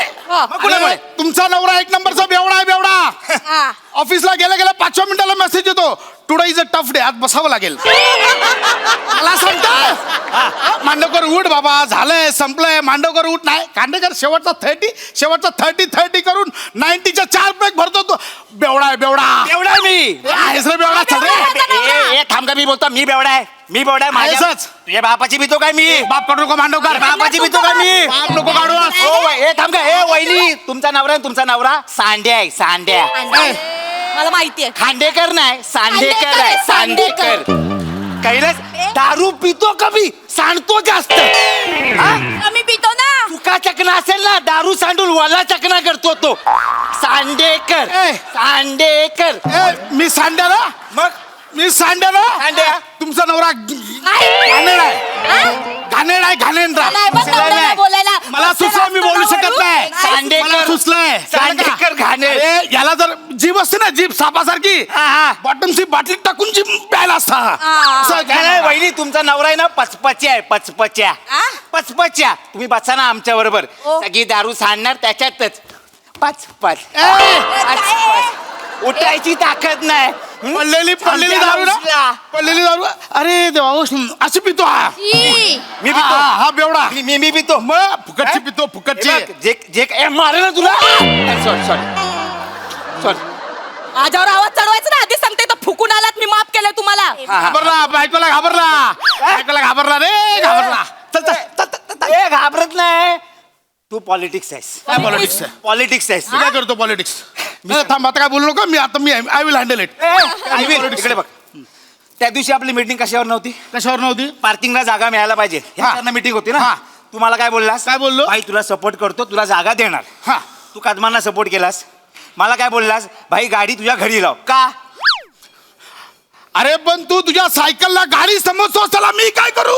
कुणामुळे? तुमचा नवरा एक नंबरचा बेवडा आहे, बेवडा. ऑफिसला गेल्या 5व्या मिनिटाला मेसेज येतो, today is a tough day, आज बसावं लागेल. मला सांगतो मांडवकर उठ बाबा, झालंय संपलंय. मांडवकर उठ. नाही खांडेकर शेवटचा 30 करून 90च्या 4 ब्रेक भरतो. तो बेवडा आहे, बेवडा मी आहेस रे बेवडा. चल रे. थांब का, मी बोलतो मी बेवडा आहे. आहेसच. तुझ्या बापाची भीतो काय मी? बाप काढू नको मांडवकर. बापाची भीतो काय मी? बाप नको काढू. थांब का. वहिनी तुमचा नवरा सांड्या आहे, सांड्या. मला माहितीये. खांडेकर नाही, सांडेकर आहे, सांडेकर. कैलास दारू पितो कमी, सांडतो जास्त. आम्ही पितो ना. तुका चकना असेल ना, दारू सांडून वाला चकना करतो तो. सांडेकर. मी सांड्याला मग मी सांड्याला सांड्या. तुमचा नवरा घाणेरडा आहे. घाणेरडा. बोलायला मला सुचलंय, मी बोलू शकत नाही. सांडेकर. मला सुचलंय. सांडेकर घाणेर. अरे, याला जर जीभ असते ना, जीभ सापासारखी, बॉटमची बाटली टाकून जीभ प्यायला असता. असं काय नाही वहिनी, तुमचा नवरा आहे ना पचपच्या आहे, पचपच्या. तुम्ही बसा ना आमच्या बरोबर. सगळी दारू सांडणार त्याच्यातच. पच. उठायची ताकद नाही. पडलेली दारू ना, पडलेली दारू. अरे देवा, अशी पितो हा. मी पितो. हा बेवडा. मी पितो. मग फुकटची पितो, फुकटची. जे मारे ना तुला. सॉरी. माझ्यावर आवाज चढवायचा ना, आधी सांगते तर फुकून आलात. मी माफ केलंय तुम्हाला. घाबरला, बायकोला घाबरला रे, घाबरला. चल. घाबरत नाही. तू पॉलिटिक्स आहेस. काय पॉलिटिक्स आहे? पॉलिटिक्स आहेस. तू काय करतो पॉलिटिक्स? थांब आता, काय बोलू नका. मी आय विल हँडल इट. इकडे बघ. त्या दिवशी आपली मीटिंग कशावर नव्हती? कशावर नव्हती? पार्किंगला जागा मिळायला पाहिजे ह्या मीटिंग होती ना. तू मला काय बोललास? काय बोललो? भाई तुला सपोर्ट करतो, तुला जागा देणार. हा. तू कदमांना सपोर्ट केलास. मला काय बोललास? भाई गाडी तुझ्या घरी लाव. का? अरे पण तू तुझ्या सायकलला गाडी समजतो त्याला मी काय करू?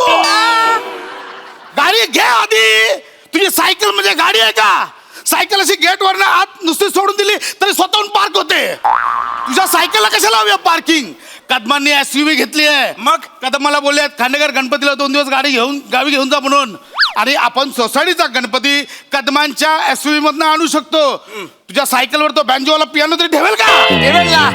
गाडी घे आधी. तुझी सायकल म्हणजे गाडी आहे का? सायकल अशी गेटवर आत नुसती सोडून दिली तरी स्वतःहून पार्क होते. तुझ्या सायकलला कशाला हवी पार्किंग? कदमांनी SUV घेतली आहे. मग कदमाला बोलले खांडेकर गणपतीला 2 दिवस गाडी गावी घेऊन जा म्हणून. आणि आपण सोसायटीचा गणपती कदमांच्या SUV मधनं आणू शकतो. तुझ्या सायकलवर तो बँजोवाला पियानो तरी ठेवेल का? ठेवेल ना.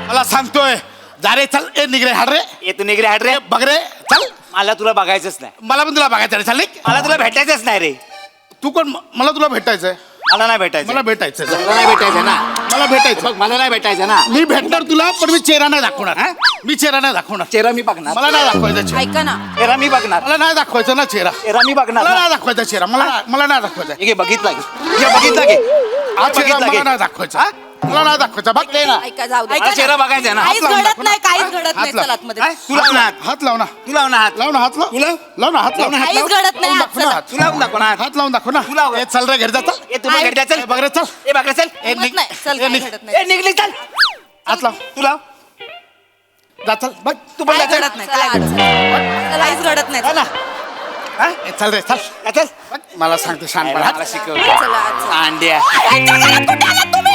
मला सांगतोय जा रे चल. ए निघ रे हाड रे. ये तू निघ रे, हट रे. बघ रे चल. मला तुला बघायचंच नाही. मला पण तुला बघायचं रे. चल निघ. मला तुला भेटायचंच नाही रे. तू कोण? मला तुला भेटायचंय. मला नाही भेटायचं. मला भेटायचंय. मला नाही भेटायचं ना. मला भेटायचं. बघ मला नाही भेटायचं ना. मी भेटणार तुला पण मी चेहरा नाही दाखवणार. मी चेहरा नाही दाखवणार. चेहरा मी बघणार. मला नाही दाखवायचा चेहरा. ऐका ना, चेहरा मी बघणार. मला नाही दाखवायचा ना चेहरा. चेहरा मी बघणार. मला नाही दाखवायचा चेहरा. मला नाही दाखवायचा. घे बघितला घे. घे बघितला घे. हा चेहरा बघितला मला घे. नाही दाखवायचा. मला नाही दाखवायचा. बघ ले ना. ऐका जाऊ दे. मला चेहरा बघायचा आहे ना. काहीच लावून घडत दाखव ना. नाही, काहीच घडत नाही. हात लाव. चल आतमध्ये. काय? तू लाव ना हात. हात लाव ना. तू लाव ना हात. लाव ना हात लाव. तुला? लाव ना हात लाव ना. काहीच घडत नाही. लावून हात दाखव ना चला. हात. तू लावून दाखव ना हात. हात लावून दाखव ना. तू लाव. ए, चल रे घरी जा चल. ए तू घरी जा चल. ए, बघ रे चल. ए बघ रे चल. ए, घडत निघ. नाही. चल, ए, काही निघ. घडत नाही. ए निघली चल. हात लाव. तू लाव. जा चल. बघ तू पण काहीच जा, चल. घडत नाही. चला, चल. काहीच घडत नाही. जा ना. हा? ए, चल रे चल. जा, चल. बघ, मला सांगते शहाणपणा. मला शिकव. चला, चला. अंड्या. कुठे आलात तुम्ही?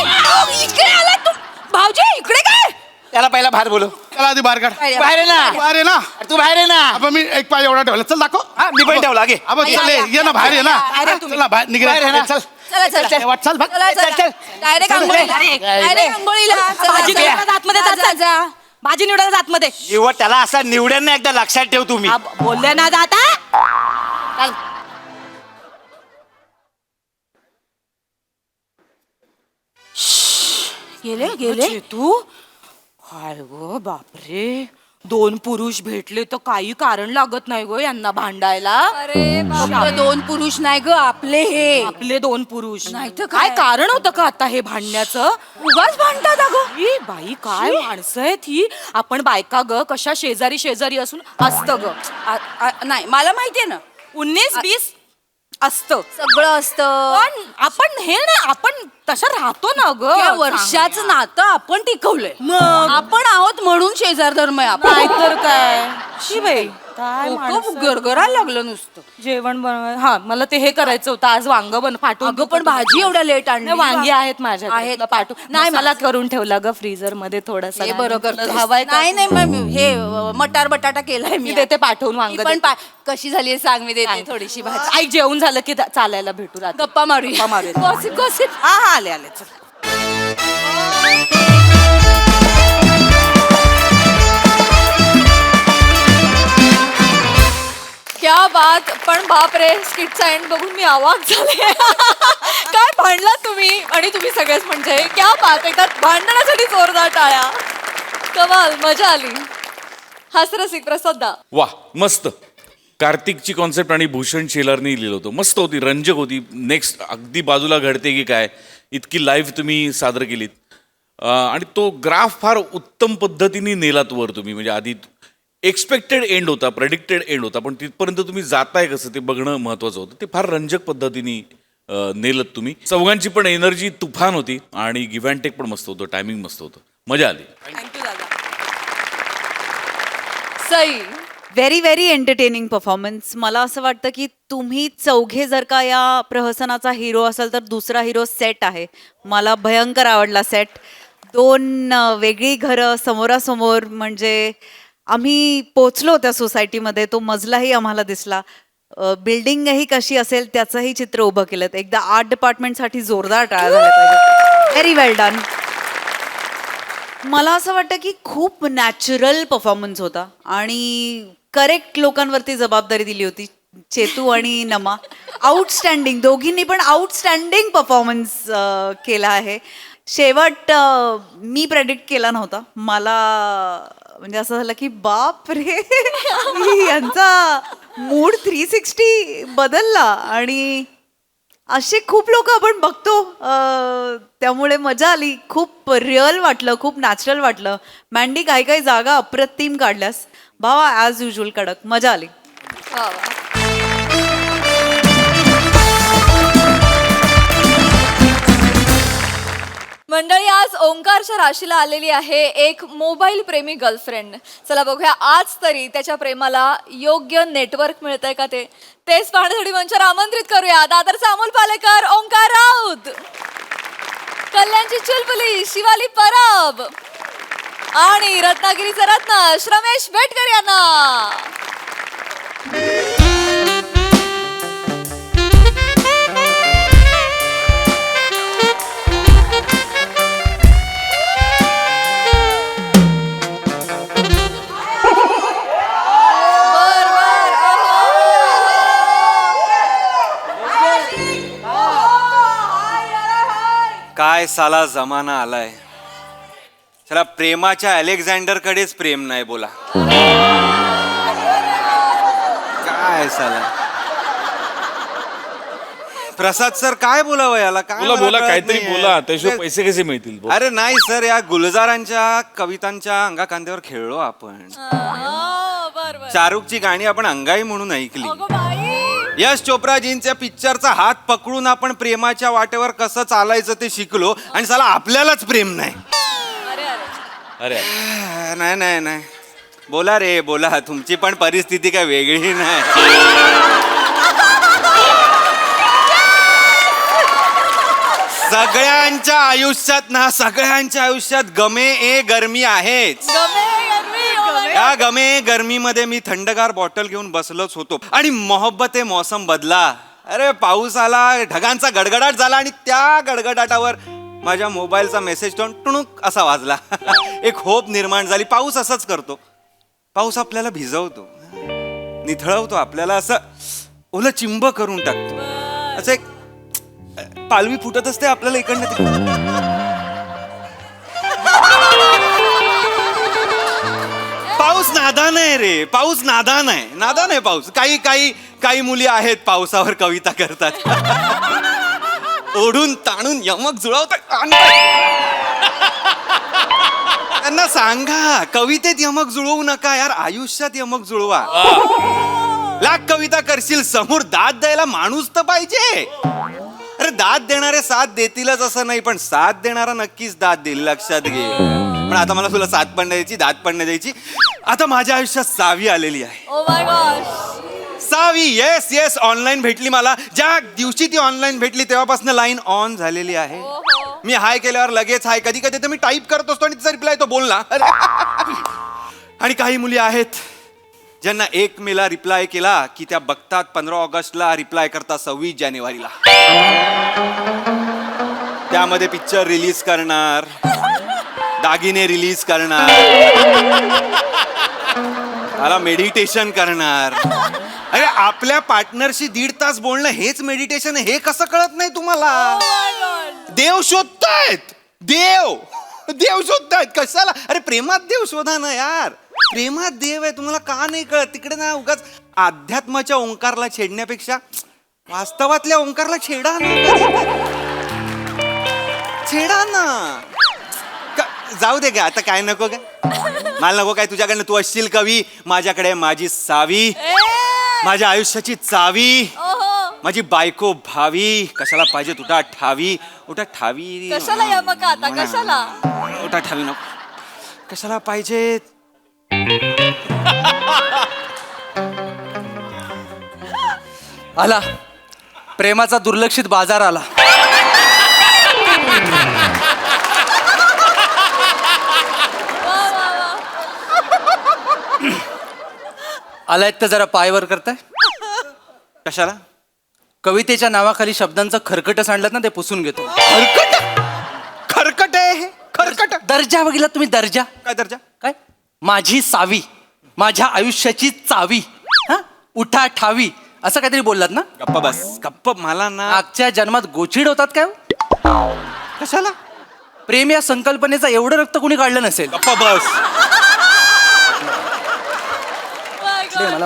इकडे आलात तुम्ही. भाऊजी इकडे काय? त्याला पहिला बाहेर बोलव. चला आधी बाहेर काढ. तू बाहेर आहे ना. बाहेर आहे ना. तू बाहेर आहे ना. आपण मी एक पाय एवढा ठेवला. चल दाखव. हा मी पण ठेवला घे. आपण या, चल या. ये ना बाहेर ये ना. बाहेर या तुम्ही. चला बाहेर निघ बाहेर आहे रे. ना. चल. चला, चला. ए, वाट चल बघ. चला, चला. चल. डायरेक्ट आंघोळीला. डायरेक्ट आंघोळीला. चला, भाजी चला. निवडायला आतमध्ये जा, जा. भाजी निवडायला आतमध्ये. निवड त्याला असा निवड्यांना एकदा लक्षात ठेव तुम्ही. बोलले ना जाता. चल. गेले तू काय गो बापरे 2 पुरुष भेटले तर काही कारण लागत नाही गो यांना भांडायला. अरे बापरे. 2 पुरुष नाही ग आपले हे आपले 2 पुरुष नाही तर काय कारण होतं का आता हे भांडण्याचं? उगाच भांडतात अगं. ही बाई काय माणसं आहेत ही. आपण बायका ग कशा शेजारी शेजारी असून असतं ग. नाही मला माहितीये ना 19-20 असतं सगळं असतं पण आपण हे ना आपण तशा राहतो ना ग. वर्षाचं नातं आपण टिकवलंय मग आपण आहोत म्हणून शेजार धर्म आहे आपण. नाहीतर काय शी बाई काय गरगरायला लागलं नुसतं जेवण बनवाय. हा मला ते हे करायचं होतं आज वांग पाठवून. अगं पण भाजी एवढ्या लेट आणली. वांगी आहेत माझ्या आहेत पाठव. नाही मला करून ठेवला ग फ्रीजर मध्ये थोडस. हे बरं करतो हवाय. नाही नाही हे मटार बटाटा केलाय मी देते पाठवून वांग. पण कशी झाली सांग मी देते थोडीशी भाजी. आई जेवण झालं की चालायला भेटू राहतो. गप्पा मारू गॉसिप गॉसिप. हा हा आले आले चल. क्या बात. पण बाप रे स्किटचा एंड बघून मी आवाज झाले. काय भांडला तुम्ही आणि तुम्ही सगळेच म्हणजे क्या बात. एकदा भांडणासाठी जोरदार टाळ्या. कमाल मजा आली. हास्यरसिक प्रसाद दा. वा मस्त. कार्तिकची कॉन्सेप्ट आणि भूषण शेलारने लिहिलं होतं. मस्त होती, रंजक होती. नेक्स्ट अगदी बाजूला घडते की काय इतकी लाईव्ह तुम्ही सादर केलीत. आणि तो ग्राफ फार उत्तम पद्धतीने नेलात वर तुम्ही. म्हणजे आधी एक्सपेक्टेड एंड होता, प्रेडिक्टेड एंड होता, पण तिथपर्यंत तुम्ही जाताय कसं ते बघणं महत्त्वाचं होतं. ते फार रंजक पद्धतीने नेलत तुम्ही. चौघांची पण एनर्जी तुफान होती आणि गिव्ह अँड टेक पण मस्त होतं, टायमिंग मस्त होतं, मजा आली. थँक्यू दादा. Sai. Very very entertaining performance. मला असं वाटतं की तुम्ही चौघे जर का या प्रहसनाचा हिरो असाल तर दुसरा हिरो सेट आहे. मला भयंकर आवडला सेट. 2 वेगळी घरं समोरासमोर. म्हणजे आम्ही पोचलो त्या सोसायटीमध्ये. तो मजलाही आम्हाला दिसला. बिल्डिंगही कशी असेल त्याचंही चित्र उभं केलं. एकदा आर्ट डिपार्टमेंटसाठी जोरदार टाळ्या झाल्या पाहिजे. व्हेरी वेल डन. मला असं वाटतं की खूप नॅचरल परफॉर्मन्स होता आणि करेक्ट लोकांवरती जबाबदारी दिली होती. चेतू आणि नमा आउटस्टँडिंग, दोघींनी पण आउटस्टँडिंग परफॉर्मन्स केला आहे. शेवट मी प्रेडिक्ट केला नव्हता. मला म्हणजे असं झालं की बाप रे यांचा मूड 360 बदलला. आणि असे खूप लोक आपण बघतो. त्यामुळे मजा आली. खूप रिअल वाटलं, खूप नॅचरल वाटलं. मँडी काही काही जागा अप्रतिम काढल्यास. भावा ॲज युजल कडक. मजा आली. वा वा. मंडळी, आज ओंकारच्या राशीला आलेली आहे एक मोबाईल प्रेमी गर्लफ्रेंड. चला बघूया आज तरी त्याच्या प्रेमाला योग्य नेटवर्क मिळतंय का तेच पाहण्यासाठी मंचावर आमंत्रित करूया दादरचा अमोल पालेकर, ओंकार राऊत, कल्याणची चुलबुली शिवाली परब आणि रत्नागिरीचा रत्न श्रमेश बेटकर यांना. काय साला जमाना आलाय. चला प्रेमाच्या अलेक्झांडर कडेच प्रेम नाही बोला. काय साला प्रसाद सर काय बोलावं याला. काय बोला मला बोला कळत काहीतरी नाहीये. बोला, त्याशिवाय पैसे कसे मिळतील. बोला. अरे नाही सर, या गुलजारांच्या कवितांच्या अंगा खांद्यावर खेळलो आपण. शाहरुखची गाणी आपण अंगाई म्हणून ऐकली. यश चोप्राजींच्या पिक्चरचा हात पकडून आपण प्रेमाच्या वाटेवर कसं चालायचं ते शिकलो आणि साला आपल्यालाच प्रेम नाही. अरे नाही नाही नाही, बोला रे बोला, तुमची पण परिस्थिती काय वेगळी नाही. सगळ्यांच्या आयुष्यात गमे ए गरमी आहेच. या गमे गरमीमध्ये मी थंडगार बॉटल घेऊन बसलोच होतो आणि मोहब्बत ए मौसम बदला. अरे पाऊस आला, ढगांचा गडगडाट झाला आणि त्या गडगडाटावर माझ्या मोबाईलचा मेसेज टोन टुणूक असा वाजला. एक होप निर्माण झाली. पाऊस असंच करतो. पाऊस आपल्याला भिजवतो, निथळवतो, आपल्याला असं ओलं चिंब करून टाकतो. असं एक पालवी फुटत असते आपल्याला इकडनं तिकडनं. पाऊस नादान आहे रे, पाऊस नादान आहे पाऊस. काही मुली आहेत पावसावर कविता करतात. ओढून ताणून यमक जुळवतात. त्यांना सांगा कवितेत यमक जुळवू नका यार, आयुष्यात यमक जुळवा. लाख कविता करशील, समोर दाद द्यायला माणूस तर पाहिजे. अरे दाद देणारे साथ देतीलच असं नाही, पण साथ देणारा नक्कीच दाद देईल, लक्षात घे. पण आता मला तुला साथ पण द्यायची, दाद पण नाही द्यायची. आता माझ्या आयुष्यात सावी आलेली आहे. Oh my god, Saavi. Yes online भेटली मला. ज्या दिवशी ती ऑनलाईन भेटली तेव्हापासून लाईन ऑन झालेली आहे. मी हाय केल्यावर लगेच हाय, कधी कधी तर मी टाईप करत असतो आणि तिचा रिप्लाय तो बोल ना. आणि काही मुली आहेत ज्यांना 1 मेला रिप्लाय केला की त्या बघतात 15 ऑगस्टला रिप्लाय करतात 26 जानेवारीला. त्यामध्ये पिक्चर रिलीज करणार, दागिने रिलीज करणार, त्याला मेडिटेशन करणार. अरे आपल्या पार्टनरशी 1.5 तास बोलणं हेच मेडिटेशन आहे, हे कसं कळत नाही तुम्हाला. देव शोधतायत, देव शोधतायत कशाला. अरे प्रेमात देव शोधा ना यार, प्रेमात देव आहे. तुम्हाला का नाही कळत. तिकडे ना उगाच अध्यात्माच्या ओंकारला छेडण्यापेक्षा वास्तवातल्या ओंकारला छेडा ना. जाऊ दे का आता, काय नको काय, मला नको काय तुझ्याकडनं. तू असशील कवी, माझ्याकडे माझी सावी, माझ्या आयुष्याची चावी, माझी बायको भावी. कशाला पाहिजे तुटा ठावी, उठा ठावी. कशाला यमक आता, कशाला उठा ठावी नको, कशाला पाहिजे. आला प्रेमाचा दुर्लक्षित बाजार आला. आलायत तर जरा पायवर करताय. कशाला. कवितेच्या नावाखाली शब्दांचं खरकट सांडलं ना, ते पुसून घेतो. खरकट आहे हे, खरकट. दर्जा बघितला तुम्ही, दर्जा. काय दर्जा. काय माझी सावी, माझ्या आयुष्याची चावी, हा उठा ठावी, असं काहीतरी बोललात ना. गप्प बस, गप्प. मला ना मागच्या जन्मात गोचिड होतात काय. कशाला. प्रेम या संकल्पनेचं एवढं रक्त कोणी काढलं नसेल. गप्प बस.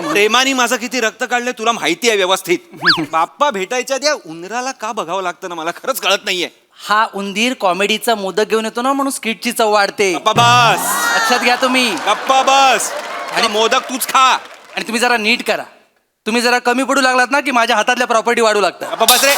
प्रेमाने माझं किती रक्त काढलंय तुला माहिती आहे व्यवस्थित. बाप्पा भेटायच्या त्या उंदराला का बघावं लागतं ना, मला खरंच कळत नाहीये. हा उंदीर कॉमेडीचा मोदक घेऊन येतो ना, म्हणून स्किटची चव वाढते. गप्पा बस, लक्षात घ्या तुम्ही. गप्पा बस. आणि मोदक तूच खा. आणि तुम्ही जरा नीट करा. तुम्ही जरा कमी पडू लागलात ना की माझ्या हातातल्या प्रॉपर्टी वाढू लागतात. गप्पा बस रे.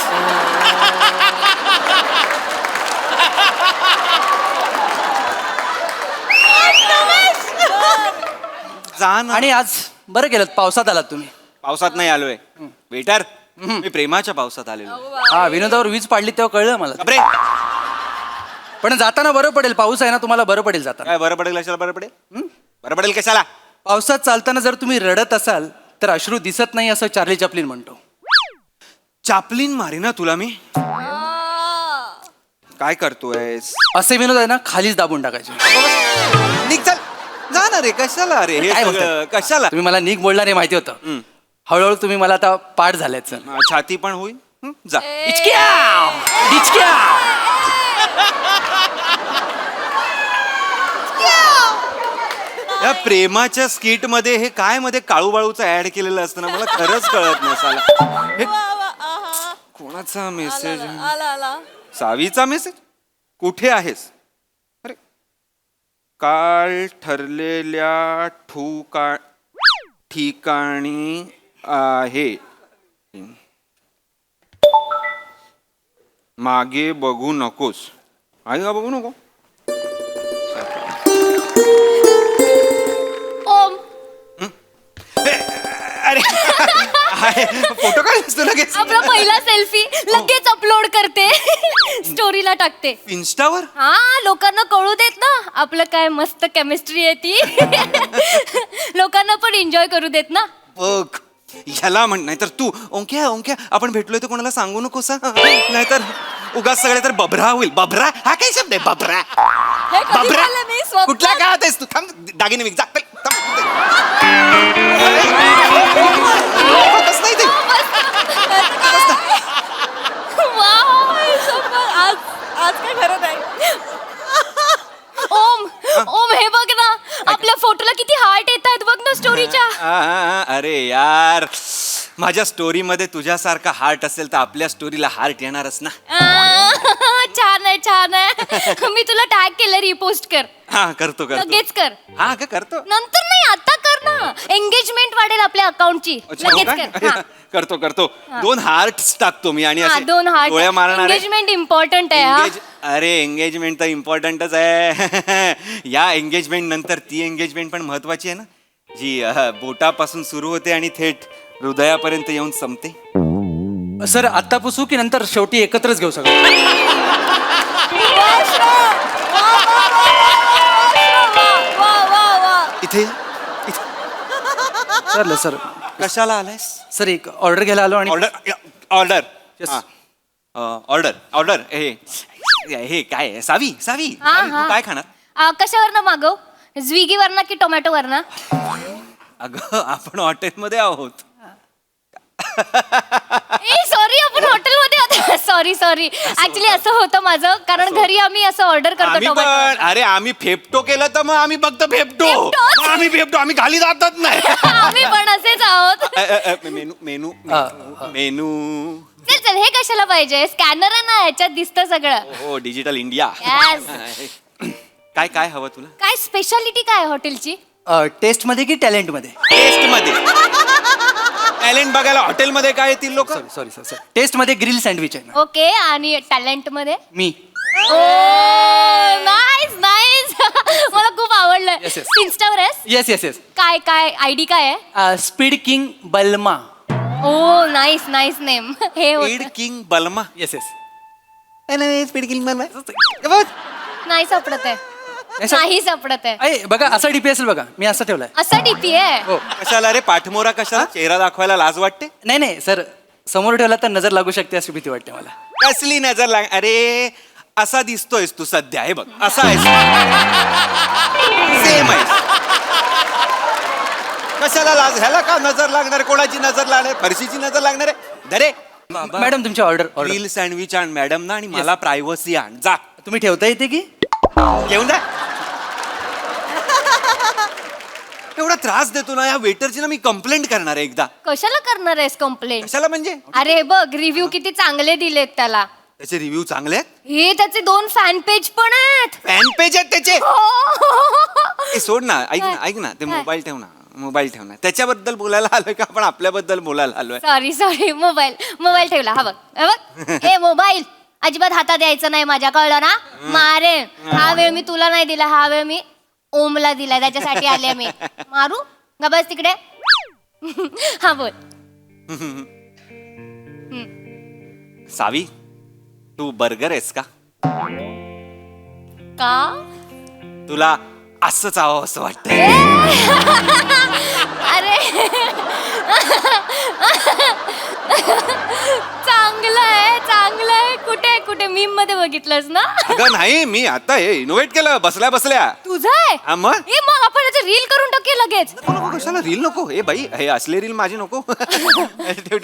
जा ना. आणि आज बरं केलं पावसात आलात तुम्ही. पावसात नाही आलोय वेटर, मी प्रेमाच्या पावसात आलेलो. हा, विनोदावर वीज पाडली तेव्हा कळलं मला. बापरे, पण जाताना बरं पडेल, पाऊस आहे ना, तुम्हाला बरं पडेल जाताना. काय बरं पडेल कशाला? बरं पडेल बरं पडेल कशाला? पावसात चालताना जर तुम्ही रडत असाल तर अश्रू दिसत नाही असं चार्ली चॅप्लिन म्हणतो. चापलीन मारी ना तुला मी. काय करतोय? असे विनोद आहे ना खालीच दाबून टाकायचे. निघ चल, जा ना रे. कशाला रे हे काय सगळं? बोलताय? कशाला? तुम्ही मला नीक बोलणार हे माहिती होतं. हळूहळू तुम्ही मला आता पाठ झाल्यात सर. छाती पण होईल. जा. या प्रेमाच्या स्किट मध्ये हे काय मध्ये काळू बाळूचं ऍड केलेलं असतं ना, मला खरंच कळत नाही साला. हे कोणाचा मेसेज? आला सावीचा मेसेज? कुठे आहेस? अरे, काल ठरलेल्या ठिकाणी आहे, मागे बघू नकोस. आहे का बघू नको? ओम, अरे फोटो काढलीस तू लगेच? आपला पहिला सेल्फी लगेच अपलोड करते, स्टोरीला टाकते. इन्स्टावर? हा, लोकांना कळू देत ना आपलं काय मस्त केमिस्ट्री आहे ती. लोकांना पण एन्जॉय करू देत ना. बघ, ह्याला म्हण. नाहीतर तू ओंक्या ओंक्या आपण भेटलोय तर कोणाला सांगू नकोस हा. नाहीतर उगाच सगळे तर बभरा होईल. बभरा हा काय शब्द आहे? बभरा. हे कधी बभरा बोलले मी? स्वप्नात? कुठल्या काळात आहेस तू? थांब, दागिने विक. जा, थांब. होतच नाही ते. आज काय खरं नाही. ओम हे बघ ना, आपल्या फोटोला किती हार्ट येत आहेत बघ ना स्टोरीच्या. अरे यार, माझ्या स्टोरी मध्ये तुझ्यासारखा हार्ट असेल तर आपल्या स्टोरीला हार्ट येणारच ना. छान आहे, छान आहे. मी तुला टॅग केलं, रिपोस्ट कर. हा, करतो लगेच कर. हा का करतो. नंतर नाही, आता कर ना. एंगेजमेंट वाढेल आपल्या अकाउंटची. अच्छा, हो लगेच का? कर. हा. करतो 2 हार्ट्स टाकतो मी आणि हा, असे 2 हार्ट. डोळ्या मारणारे. एंगेजमेंट इम्पॉर्टंट आहे हा. अरे एंगेजमेंट तर इम्पॉर्टंटच आहे. या एंगेजमेंट नंतर ती एंगेजमेंट पण महत्वाची आहे ना, जी बोटापासून सुरू होते आणि थेट हृदयापर्यंत येऊन संपते. सर आत्ता पुसू की नंतर शेवटी एकत्रच घेऊ सगळं? इथे चालेल सर. कशाला आलायस? सर एक ऑर्डर घ्यायला आलो. आणि ऑर्डर Yes. ऑर्डर हे काय आहे? सावी सावी हा, सावी, हा. तू काय खाणार? कशावरनं मागव? स्विगीवरनं की टोमॅटोवरनं? अगं आपण हॉटेलमध्ये आहोत. सॉरी, आपण हॉटेलमध्ये होतो. सॉरी ऍक्च्युली असं होतं माझं, कारण घरी आम्ही असं ऑर्डर करतो आम्ही पण टोमॅटो. अरे आम्ही फेपटो केलं तर मग आम्ही फक्त फेपटो. फेपटोच? मग आम्ही फेपटो, आम्ही खाली जातच नाही. आम्ही पण असेच आहोत. मेनू मेनू हा, मेनू. चल हे कशाला पाहिजे? स्कॅनर आहे ना, याच्यात दिसतं सगळं. हो, डिजिटल इंडिया. Yes. काय काय हवं तुला? काय स्पेशालिटी काय आहे हॉटेलची? टेस्ट मध्ये की टॅलेंट मध्ये? टेस्ट मध्ये. टॅलेंट बघायला हॉटेलमध्ये काय येतील लोक? Sorry sir. टेस्ट मध्ये ग्रिल सँडविच आहे ना. ओके, आणि टॅलेंट मध्ये? मी. नाईस. मला खूप आवडलं. Yes, yes. इन्स्टावर आहेस? येस. काय आयडी काय आहे? Speed king Balma. Oh nice name. Hey speed king Balma. Yes. Speed king Balma. नाही सापडत आहे. नाही सापडत आहे. बघा असा डीपी असेल बघा, मी असा ठेवलाय. असा डीपी आहे? हो. कशाला रे? पाठमोरा कशाला? चेहरा दाखवायला लाज वाटते? नाही सर, समोर ठेवला तर नजर लागू शकते अशी भीती वाटते मला. कसली नजर लाग? अरे असा दिसतोयस तू सध्या. हे बघ, असा आहेस. सेम आहेस. कशाला लाज? ह्याला का नजर लागणार? कोणाची नजर लागणार? फरशीची नजर लागणार आहे? धरे मॅडम तुमची ऑर्डर. ग्रिल सँडविच आण मॅडम ना, आणि मला प्रायव्हसी आण. जा. तुम्ही ठेवता येते की? घेऊन जा. एवढा त्रास देतो ना या वेटरची ना, मी कंप्लेंट करणार आहे एकदा. कशाला करणार आहेस कंप्लेंट? कशाला म्हणजे? अरे बघ, रिव्ह्यू किती चांगले दिलेत त्याला. त्याचे रिव्ह्यू चांगले आहेत? हे त्याचे 2 फॅन पेज पण आहेत. फॅन पेज आहेत त्याचे? हो. ए, सोड ना. ऐक ना ते मोबाईल ठेव ना. त्याच्याबद्दल बोलायला आलोय का आपण आपल्याबद्दल बोलायला आलोय? सॉरी. मोबाईल ठेवला. हा बघ. ए मोबाईल अजिबात हातात द्यायचं नाही माझ्या, कळलं ना? मारे. हा वेळ मी तुला नाही दिला, हा वेळ मी ओमला दिला, त्याच्यासाठी आले मी. मारू? गा बस तिकडे. हा बोल. सावी तू बर्गर आहेस का? का? तुला असंच आहो असं वाटतं. अरे चांगलं आहे. कुठे मीम मध्ये बघितलंस ना? अगं नाही, मी आता हे इनोव्हेट केलं बसल्या बसल्या. तुझं आहे? हा मग? मग आपण रील करून टाकूया लगेच. नको कशाला रील नको. हे बाई हे असले रील माझी नको. ठेव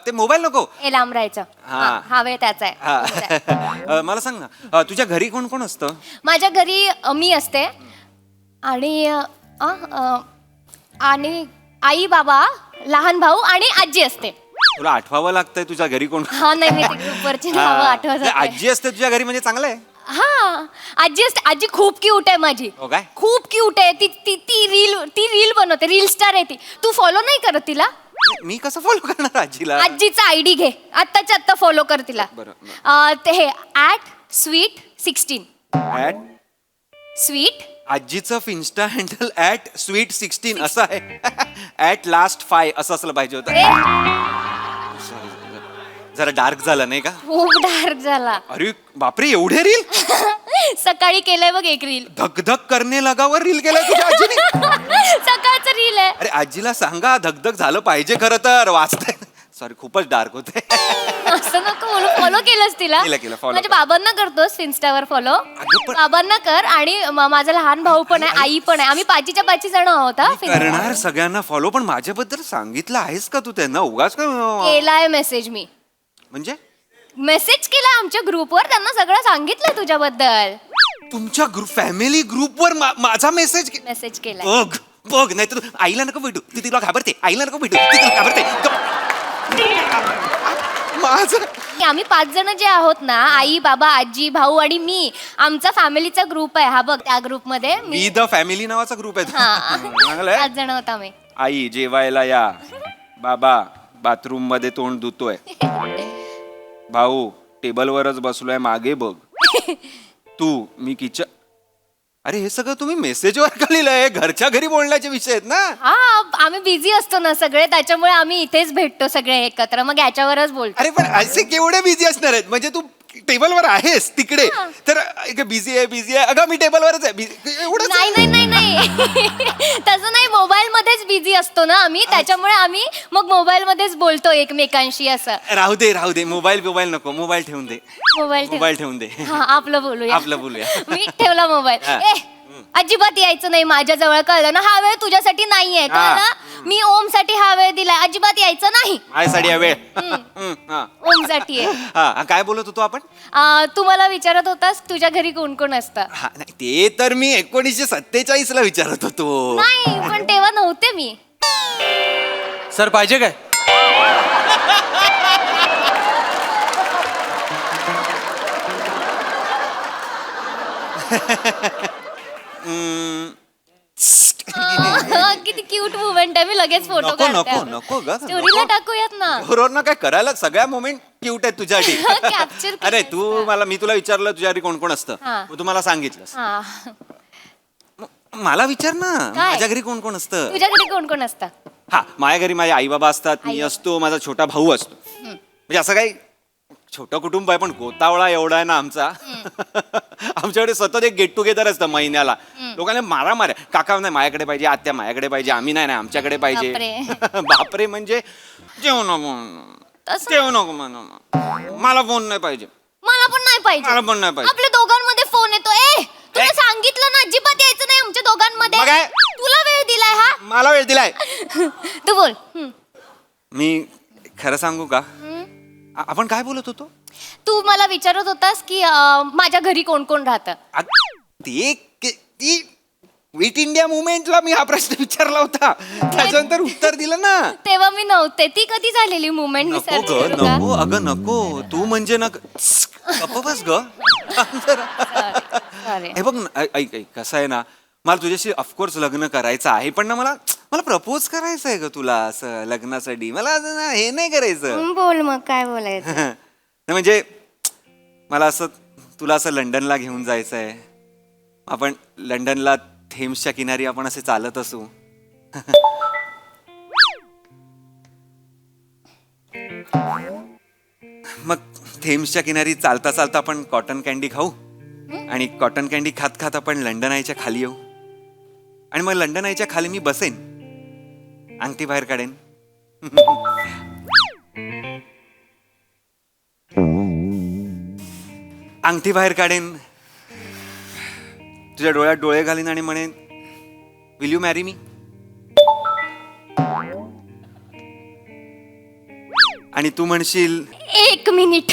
ते मोबाईल नको. हे लांब राहायचं. हा. हा वेळ त्याचा आहे. हा. मला सांग ना तुझ्या घरी कोण कोण असतं? माझ्या घरी मी असते आणि आई बाबा लहान भाऊ आणि आजी असते. तुला आठवावं लागतंय तुझ्या घरी कोण? हा नाही मी ग्रुपवरची नावं आठवत होते. आजी असते तुझ्या घरी म्हणजे चांगलं आहे. हा आजी असते. आजी खूप क्यूट आहे माझी. हो काय? खूप क्यूट आहे. ती रील बनवते. रील स्टार आहे ती. तू फॉलो नाही करत तिला? मी कसं फॉलो करणार आजीला? आजीचा आयडी घे. आत्ताच्या आत्ता फॉलो कर तिला. ते हे @sweet16. स्वीट आजीचं इन्स्टा हँडल @sweet16 असं आहे. @last5 असं असलं पाहिजे होतं. जरा डार्क झालं नाही का? खूप डार्क झाला. अरे बापरे एवढे रील? सकाळी केलंय बघ एक रील. धकधक करणे लगावर रील केलाय तुझ्या आजीने? सकाळचं रील आहे. अरे आजीला सांगा धकधक झालं पाहिजे खरं तर वाचतंय. सॉरी खूपच डार्क होते. असं नको बोलू. फॉलो केलंस तिला? केलं, follow माझ्या बाबांना करतोस इन्स्टावर फॉलो? बाबांना कर. आणि माझा लहान भाऊ पण आहे, आई पण आहे. आम्ही 5 जण आहोत. करणार सगळ्यांना फॉलो, पण माझ्याबद्दल सांगितलं आहेस का तू त्यांना? उगाच काय केलाय मेसेज मी. म्हणजे मेसेज केलाय आमच्या ग्रुपवर. त्यांना सगळं सांगितलंय तुझ्याबद्दल. तुमच्या फॅमिली ग्रुपवर माझा मेसेज केलाय. बघ नाही तर आईला नको भेटू. ती तिला घाबरते. आईला नको भेटू. ती तिला घाबरते. आम्ही 5 जण जे आहोत ना, आई बाबा आजी भाऊ आणि मी, आमचा फॅमिलीचा ग्रुप आहे हा बघ. त्या ग्रुपमध्ये मी द फॅमिली नावाचा ग्रुप आहे. चांगलं आहे. 5 जण होत आम्ही. आई जेवायला या. बाबा बाथरूम मध्ये तोंड धुतोय. भाऊ टेबलवरच बसलोय मागे बघ. तू मी किचन. अरे हे सगळं तुम्ही मेसेजवर का लिहिलंय? घरच्या घरी बोलण्याचे विषय आहेत ना. हा आम्ही बिझी असतो ना सगळे, त्याच्यामुळे आम्ही इथेच भेटतो सगळे एकत्र. मग याच्यावरच बोलतो. अरे पण असे केवढे बिझी असणार आहेत? म्हणजे तू टेबलवर आहेस तिकडे तर बिझी आहे. अगं मी टेबलवरच आहे. एवढं नाही तसं नाही. मोबाईल मध्येच बिझी असतो ना आम्ही, त्याच्यामुळे आम्ही मग मोबाईल मध्येच बोलतो एकमेकांशी. असं राहू दे. मोबाईल नको. मोबाईल ठेवून दे. मोबाईल ठेवून दे. हा आपलं बोलूया. मी ठेवला हा. मोबाईल. अजिबात यायचं नाही माझ्या जवळ, कळलं ना? हा वेळ तुझ्यासाठी नाहीये, कळलं? मी ओम साठी हा वेळ दिलाय. अजिबात यायचं नाही. माझ्यासाठी वेळ ओम साठी आहे. काय बोलत होतो आपण? तू मला विचारत होतास तुझ्या घरी कोण कोण असतं. नाही ते तर मी 1947 ला विचारत होतो. नाही पण तेव्हा नव्हते मी. सर पाहिजे काय? किती क्यूट मुवमेंट आहे. मी लगेच फोटो नको ग. स्टोरीला टाकूयात ना. बरोबर काय करायला सगळ्या मोमेंट क्यूट आहेत तुझ्यासाठी. कॅप्चर. अरे मी तुला विचारलं तुझ्या घरी कोण कोण असतं, तू मला सांगितलंस. मला विचार ना माझ्या घरी कोण कोण असतं. तुझ्या घरी कोण कोण असतं? हा माझ्या घरी माझे आई बाबा असतात, मी असतो, माझा छोटा भाऊ असतो. म्हणजे असं काही छोटं कुटुंब आहे पण गोतावळा एवढा आहे ना आमचा. आमच्याकडे सतत एक गेट टुगेदर असतं महिन्याला. लोकांना मारामाऱ्या. काका नाही माझ्याकडे पाहिजे, आत्या माझ्याकडे पाहिजे, आम्ही नाही आमच्याकडे पाहिजे. बापरे म्हणजे जेवण नको मला फोन नाही पाहिजे. मला पण नाही पाहिजे. आपल्या दोघांमध्ये फोन येतो. तुला सांगितलं ना अजिबात यायचं नाही आमच्या दोघांमध्ये. तुला वेळ दिलाय हा. मला वेळ दिलाय. तू बोल. मी खरं सांगू का? आपण काय बोलत होतो? तू मला विचारत होतास की माझ्या घरी कोण कोण राहतं. ती क्विट इंडिया मुवमेंटला मी हा प्रश्न विचारला होता, त्याच्यानंतर उत्तर दिलं ना. तेव्हा मी नव्हते. ती कधी झालेली मुवमेंट? नको अगं नको. तू म्हणजे ना बस ग. हे बघ ऐक कसं आहे ना, मला तुझ्याशी ऑफकोर्स लग्न करायचं आहे, पण ना मला प्रपोज करायचं आहे ग तुला असं लग्नासाठी. मला हे नाही करायचं. बोल मग काय बोलायचं. म्हणजे मला असं तुला असं लंडनला घेऊन जायचं आहे. आपण लंडनला थेम्सच्या किनारी आपण असे चालत असू मग थेम्सच्या किनारी चालता चालता आपण कॉटन कॅन्डी खाऊ आणि कॉटन कॅन्डी खात खात आपण लंडन आयच्या खाली येऊ आणि मग लंडन आयच्या खाली मी बसेन, अंगठी बाहेर काढेन. अंगठी बाहेर काढेन, तुझ्या डोळ्यात डोळे घालीन आणि म्हणेन, विल यू मॅरी मी? आणि तू म्हणशील, 1 मिनिट,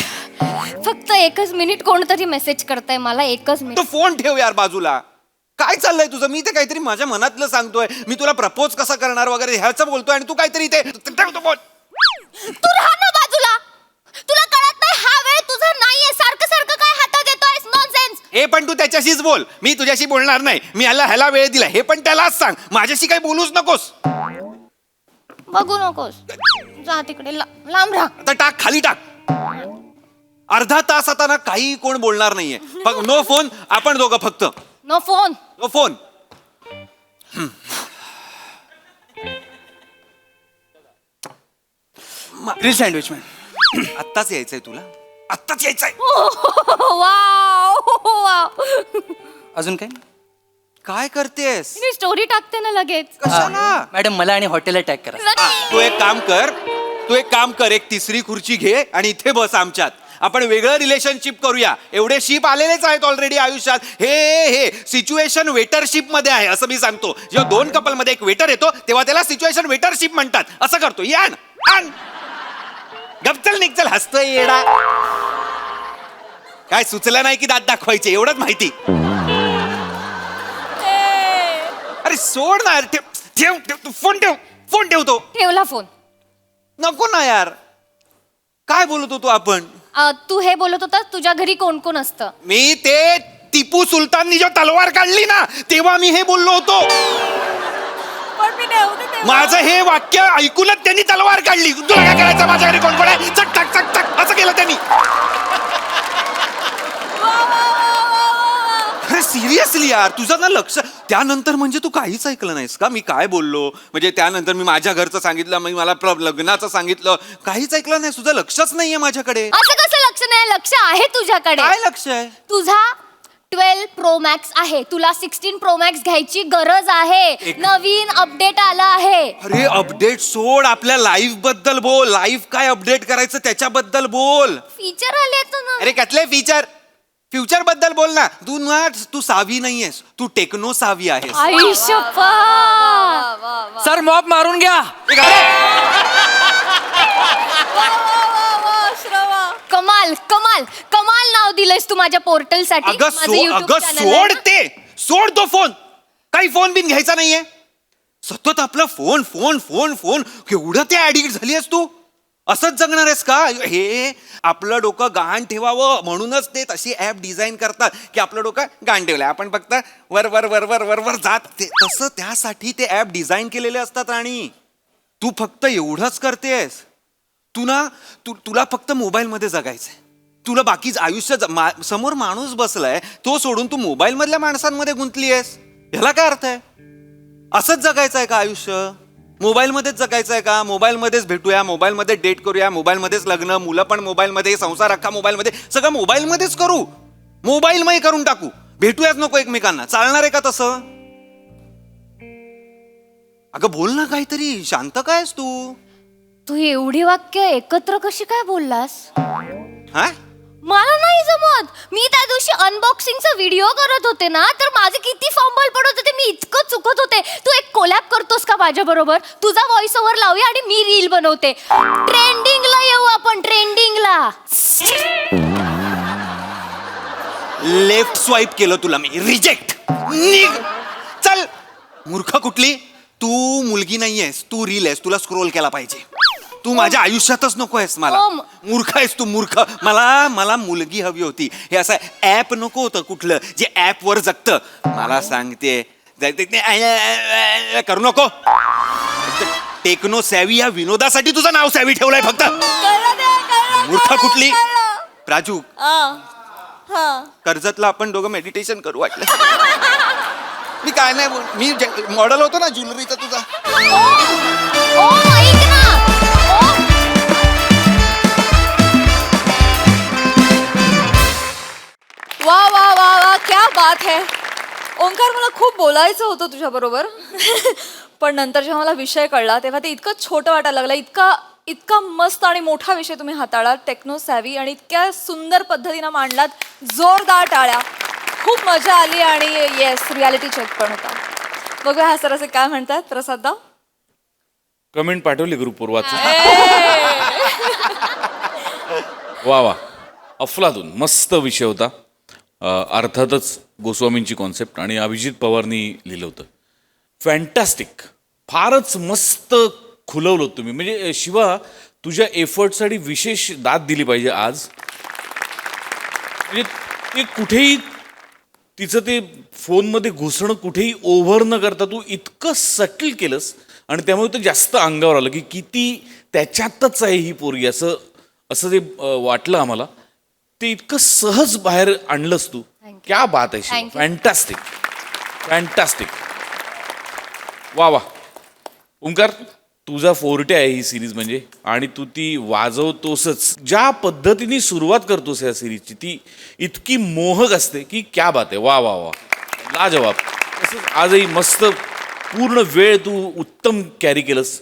फक्त 1च मिनिट. कोणतरी मेसेज करताय मला, 1च तो मिनिट. फोन ठेव यार बाजूला. काय चाललंय तुझं? मी ते काहीतरी माझ्या मनातलं सांगतोय, मी तुला प्रपोज कसा करणार वगैरे ह्याचं बोलतोय आणि तू काहीतरी ते ठेवतो फोन. तू राहा ना बाजूला. तुला कळत नाही हा वेळ तुझा नाहीये. सारखं सारखं काय हातात येतोय? नॉनसेन्स. हे पण तू त्याच्याशीच बोल, मी तुझ्याशी बोलणार नाही. मी ह्याला वेळ दिला, हे पण त्यालाच सांग. माझ्याशी काही बोलूच नकोस. बघू नकोस. जा तिकडे, लांब राहा. आता टाक, खाली टाक. अर्धा तास आता ना काही कोण बोलणार नाहीये. नो फोन, आपण दोघं फक्त. No phone. No phone. Grill sandwich man. आत्ताच यायचंय तुला? आत्ताच यायचंय? वाव. अजून काय? काय करतेस? मी स्टोरी टाकते ना लगेच. कशाला? मॅडम मला आणि हॉटेलला टॅग करा. तू एक काम कर, एक तिसरी खुर्ची घे आणि इथे बस आमच्यात. आपण वेगळं रिलेशनशिप करूया. एवढे शिप आलेलेच आहेत ऑलरेडी आयुष्यात. हे सिच्युएशन वेटरशिप मध्ये आहे असं मी सांगतो. जेव्हा 2 कपल मध्ये एक वेटर येतो तेव्हा त्याला सिच्युएशन वेटरशिप म्हणतात. असं करतो. आण गपचल निघचल, हसतोय येडा. काय सुचलं नाही की दात दाखवायचे, एवढंच माहिती. अरे सोड ना. ठेव फोन ठेवतो. ठेवला फोन. नको ना यार. काय बोलत होतो आपण? तू हे बोलत होता तुझ्या घरी कोण कोण असतं? मी ते टिपू सुलताननी जो तलवार काढली ना तेव्हा मी हे बोललो होतो. पण मी नव्हते तेव्हा. माझं हे वाक्य ऐकूनच त्यांनी तलवार काढली. तुला काय करायचं? माझ्या घरी कोण कोण आहे? चक टक चक टक असं केलं त्यांनी. अरे सिरियसली यार, तुझं ना लक्ष. त्यानंतर म्हणजे तू काहीच ऐकलं नाहीस का? मी काय बोललो म्हणजे त्यानंतर मी माझ्या घरचं सांगितलं, मी मला लग्नाचं सांगितलं, काहीच ऐकलं नाही. तुझं लक्षच नाहीये माझ्याकडे. असं कसं लक्ष नाही? लक्ष आहे तुझ्याकडे. काय लक्ष आहे? तुझा 12 Pro Max आहे. तुला 16 Pro Max घ्यायची गरज आहे. नवीन अपडेट आला आहे. अरे अपडेट सोड, आपल्या लाईफ बद्दल बोल. लाईफ काय अपडेट करायचं त्याच्याबद्दल बोल. फीचर आले ना. अरे कसले फीचर? फ्युचर बद्दल बोल ना. तू सावी नाहीयेस, तू टेक्नो सावी आहेस. सर मॉप मारून घ्या. कमाल कमाल कमाल नाव दिलंयस तू माझ्या पोर्टल साठी. अगं सोड ते. सोड तो फोन. काही फोन बिन घ्यायचा नाहीये. सतत आपला फोन फोन फोन फोन. केवढं ते ऍडिक्ट झाली आहेस तू. असंच जगणार आहेस का? हे आपलं डोकं गहाण ठेवावं म्हणूनच ते तशी ऍप डिझाईन करतात की आपलं डोकं गहाण ठेवलंय, आपण फक्त वर वर वर वर वर वर जात. तसं त्यासाठी ते ऍप डिझाईन केलेले असतात. राणी तू फक्त एवढंच करतेस. तुला फक्त मोबाईलमध्ये जगायचंय. तुला बाकीच आयुष्य समोर माणूस बसलाय तो सोडून तू मोबाईल मधल्या माणसांमध्ये गुंतली आहेस. ह्याला काय अर्थ आहे? असंच जगायचं आहे का आयुष्य? मोबाईलमध्येच जगायचं आहे का? मोबाईलमध्येच भेटूया, मोबाईलमध्ये डेट करूया, मोबाईलमध्येच लग्न, मुलं पण मोबाईलमध्ये, संसार अख्खा मोबाईलमध्ये, सगळं मोबाईलमध्येच करू. मोबाईलमय करून टाकू. भेटूयाच नको एकमेकांना. चालणार आहे का तसं? अगं बोल ना काहीतरी. शांत काय आहेस तू? तू एवढी वाक्य एकत्र कशी काय बोललास? हा? मला नाही जमत. मी त्या दिवशी अनबॉक्सिंगचा व्हिडिओ करत होते ना, तर माझे किती फंबल पडत होते. मी इतकं चुकत होते. तू एक कोलॅब करतोस का माझ्या बरोबर? तुझा व्हॉइस ओव्हर लावूया आणि मी रील बनवते. ट्रेंडिंगला येऊ आपण. ट्रेंडिंगला. लेफ्ट स्वाईप केलं तुला मी. रिजेक्ट. निघ. चल. मूर्ख कुठली? तू मुलगी नाहीयेस, तू रील आहेस. तुला स्क्रोल केला पाहिजे. तू माझ्या आयुष्यातच नको आहेस मला. मूर्ख आहेस तू, मूर्ख. मला मुलगी हवी होती. हे असं ऍप नको होतं कुठलं जे ऍप वर जगतं. मला सांगते करू नको. टेक्नो सॅवी या विनोदासाठी तुझं नाव सॅवी ठेवलंय फक्त. मूर्ख कुठली. प्राजू, कर्जतला आपण दोघं मेडिटेशन करू वाटलं. मी काय नाही मी मॉडेल होतो ना ज्वेलरीचा तुझा. ओ ऐक ना. वा वा वा वा क्या बात है. ओंकार, मला खूप बोलायचं होतं तुझ्याबरोबर पण नंतर जेव्हा मला विषय कळला तेव्हा ते इतकं छोटं वाटायला लागलं. इतका मस्त आणि मोठा विषय तुम्ही हाताळलात, टेक्नो सॅव्ही, आणि इतक्या सुंदर पद्धतीनं मांडलात. जोरदार टाळ्या. खूप मजा आली आणि येस, रियालिटी चेक पण होता. बघूया हा सरासे काय म्हणतात. प्रसाद कमेंट पाठवली ग्रुपवर वाचून. वा वा, अफलातून मस्त विषय होता. अर्थातच गोस्वामींची कॉन्सेप्ट आणि अभिजित पवारनी लिहिलं होतं. फॅन्टॅस्टिक, फारच मस्त खुलवलं तुम्ही. म्हणजे शिवा, तुझ्या एफर्टसाठी विशेष दाद दिली पाहिजे आज. म्हणजे ते कुठेही तिचं ते फोनमध्ये घुसणं कुठेही ओव्हर न करता तू इतकं सटल केलंस आणि त्यामुळे ते जास्त अंगावर आलं की किती त्याच्यातच आहे ही पोरगी, असं ते वाटलं आम्हाला. ते इतकं सहज बाहेर आणलंस तू. क्या बात आहे शिवा, फॅन्टॅस्टिक फॅन्टॅस्टिक. वा वा. ओंकार, तुझा फोर्टे आहे ही सिरीज म्हणजे, आणि तू ती वाजवतोसच. ज्या पद्धतीने सुरुवात करतोस या सिरीजची ती इतकी मोहक असते की क्या बात आहे. वा वा वा, लाजवाब. तसंच आजही मस्त पूर्ण वेळ तू उत्तम कॅरी केलंस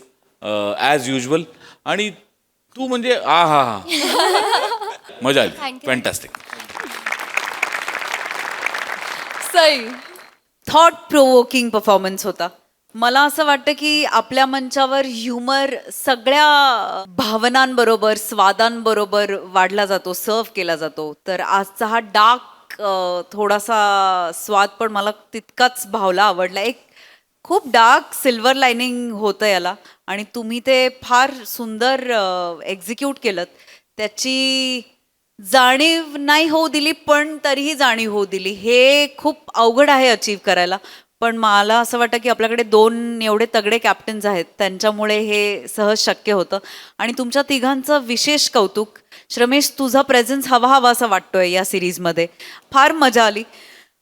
ॲज युजल. आणि तू म्हणजे आ हा हा, मजा आली. Fantastic. Sai, thought provoking performance होता. मला असं वाटतं की आपल्या मंचावर ह्युमर सगळ्या भावनांबरोबर, स्वादांबरोबर वाढला जातो, सर्व केला जातो. तर आजचा हा डार्क थोडासा स्वाद पण मला तितकाच भावला, आवडला. एक खूप डार्क सिल्वर लाईनिंग होतं याला, आणि तुम्ही ते फार सुंदर एक्झिक्यूट केलं. त्याची जाणीव नाही होऊ दिली, पण तरीही जाणीव होऊ दिली. हे खूप अवघड आहे अचीव करायला. पण मला असं वाटतं की आपल्याकडे 2 एवढे तगडे कॅप्टन्स आहेत, त्यांच्यामुळे हे सहज शक्य होतं. आणि तुमच्या तिघांचं विशेष कौतुक. श्रमेश, तुझा प्रेझेन्स हवा असं वाटतोय या सिरीजमध्ये. फार मजा आली.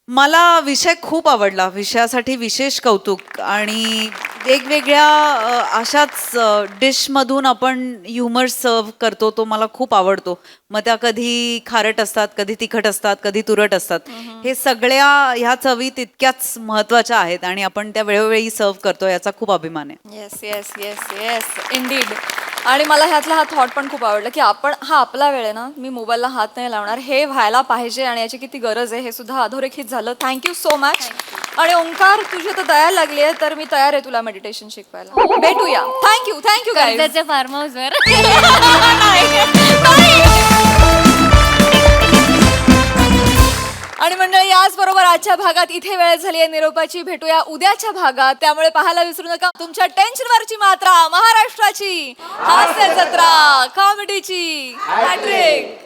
मला विषय खूप आवडला. विषयासाठी विशेष कौतुक. आणि वेगवेगळ्या अशाच डिशमधून आपण ह्युमर सर्व करतो, तो मला खूप आवडतो. मग त्या कधी खारट असतात, कधी तिखट असतात, कधी तुरट असतात. हे सगळ्या ह्या चवी तितक्याच महत्त्वाच्या आहेत आणि आपण त्या वेळोवेळी सर्व करतो, याचा खूप अभिमान आहे. Yes yes yes yes Indeed. आणि मला ह्यातला हा थॉट पण खूप आवडला की आपण, हा आपला वेळ आहे ना, मी मोबाईलला हात नाही लावणार, हे व्हायला पाहिजे आणि याची किती गरज आहे हे सुद्धा अधोरेखित झालं. Thank you so much. आणि ओंकार, तुझी आता तयार लागली आहे, तर मी तयार आहे तुला मेडिटेशन शिकवायला. भेटूया. Thank you thank you guys. कर्जाच्या फार्म हाऊसवर. आणि मंडळी, याचबरोबर आजच्या भागात इथे वेळ झाली आहे निरोपाची. भेटूया उद्याच्या भागात. त्यामुळे पाहायला विसरू नका तुमच्या टेन्शनवरची मात्रा, महाराष्ट्राची हास्य जत्रा, कॉमेडीची हॅट्रिक.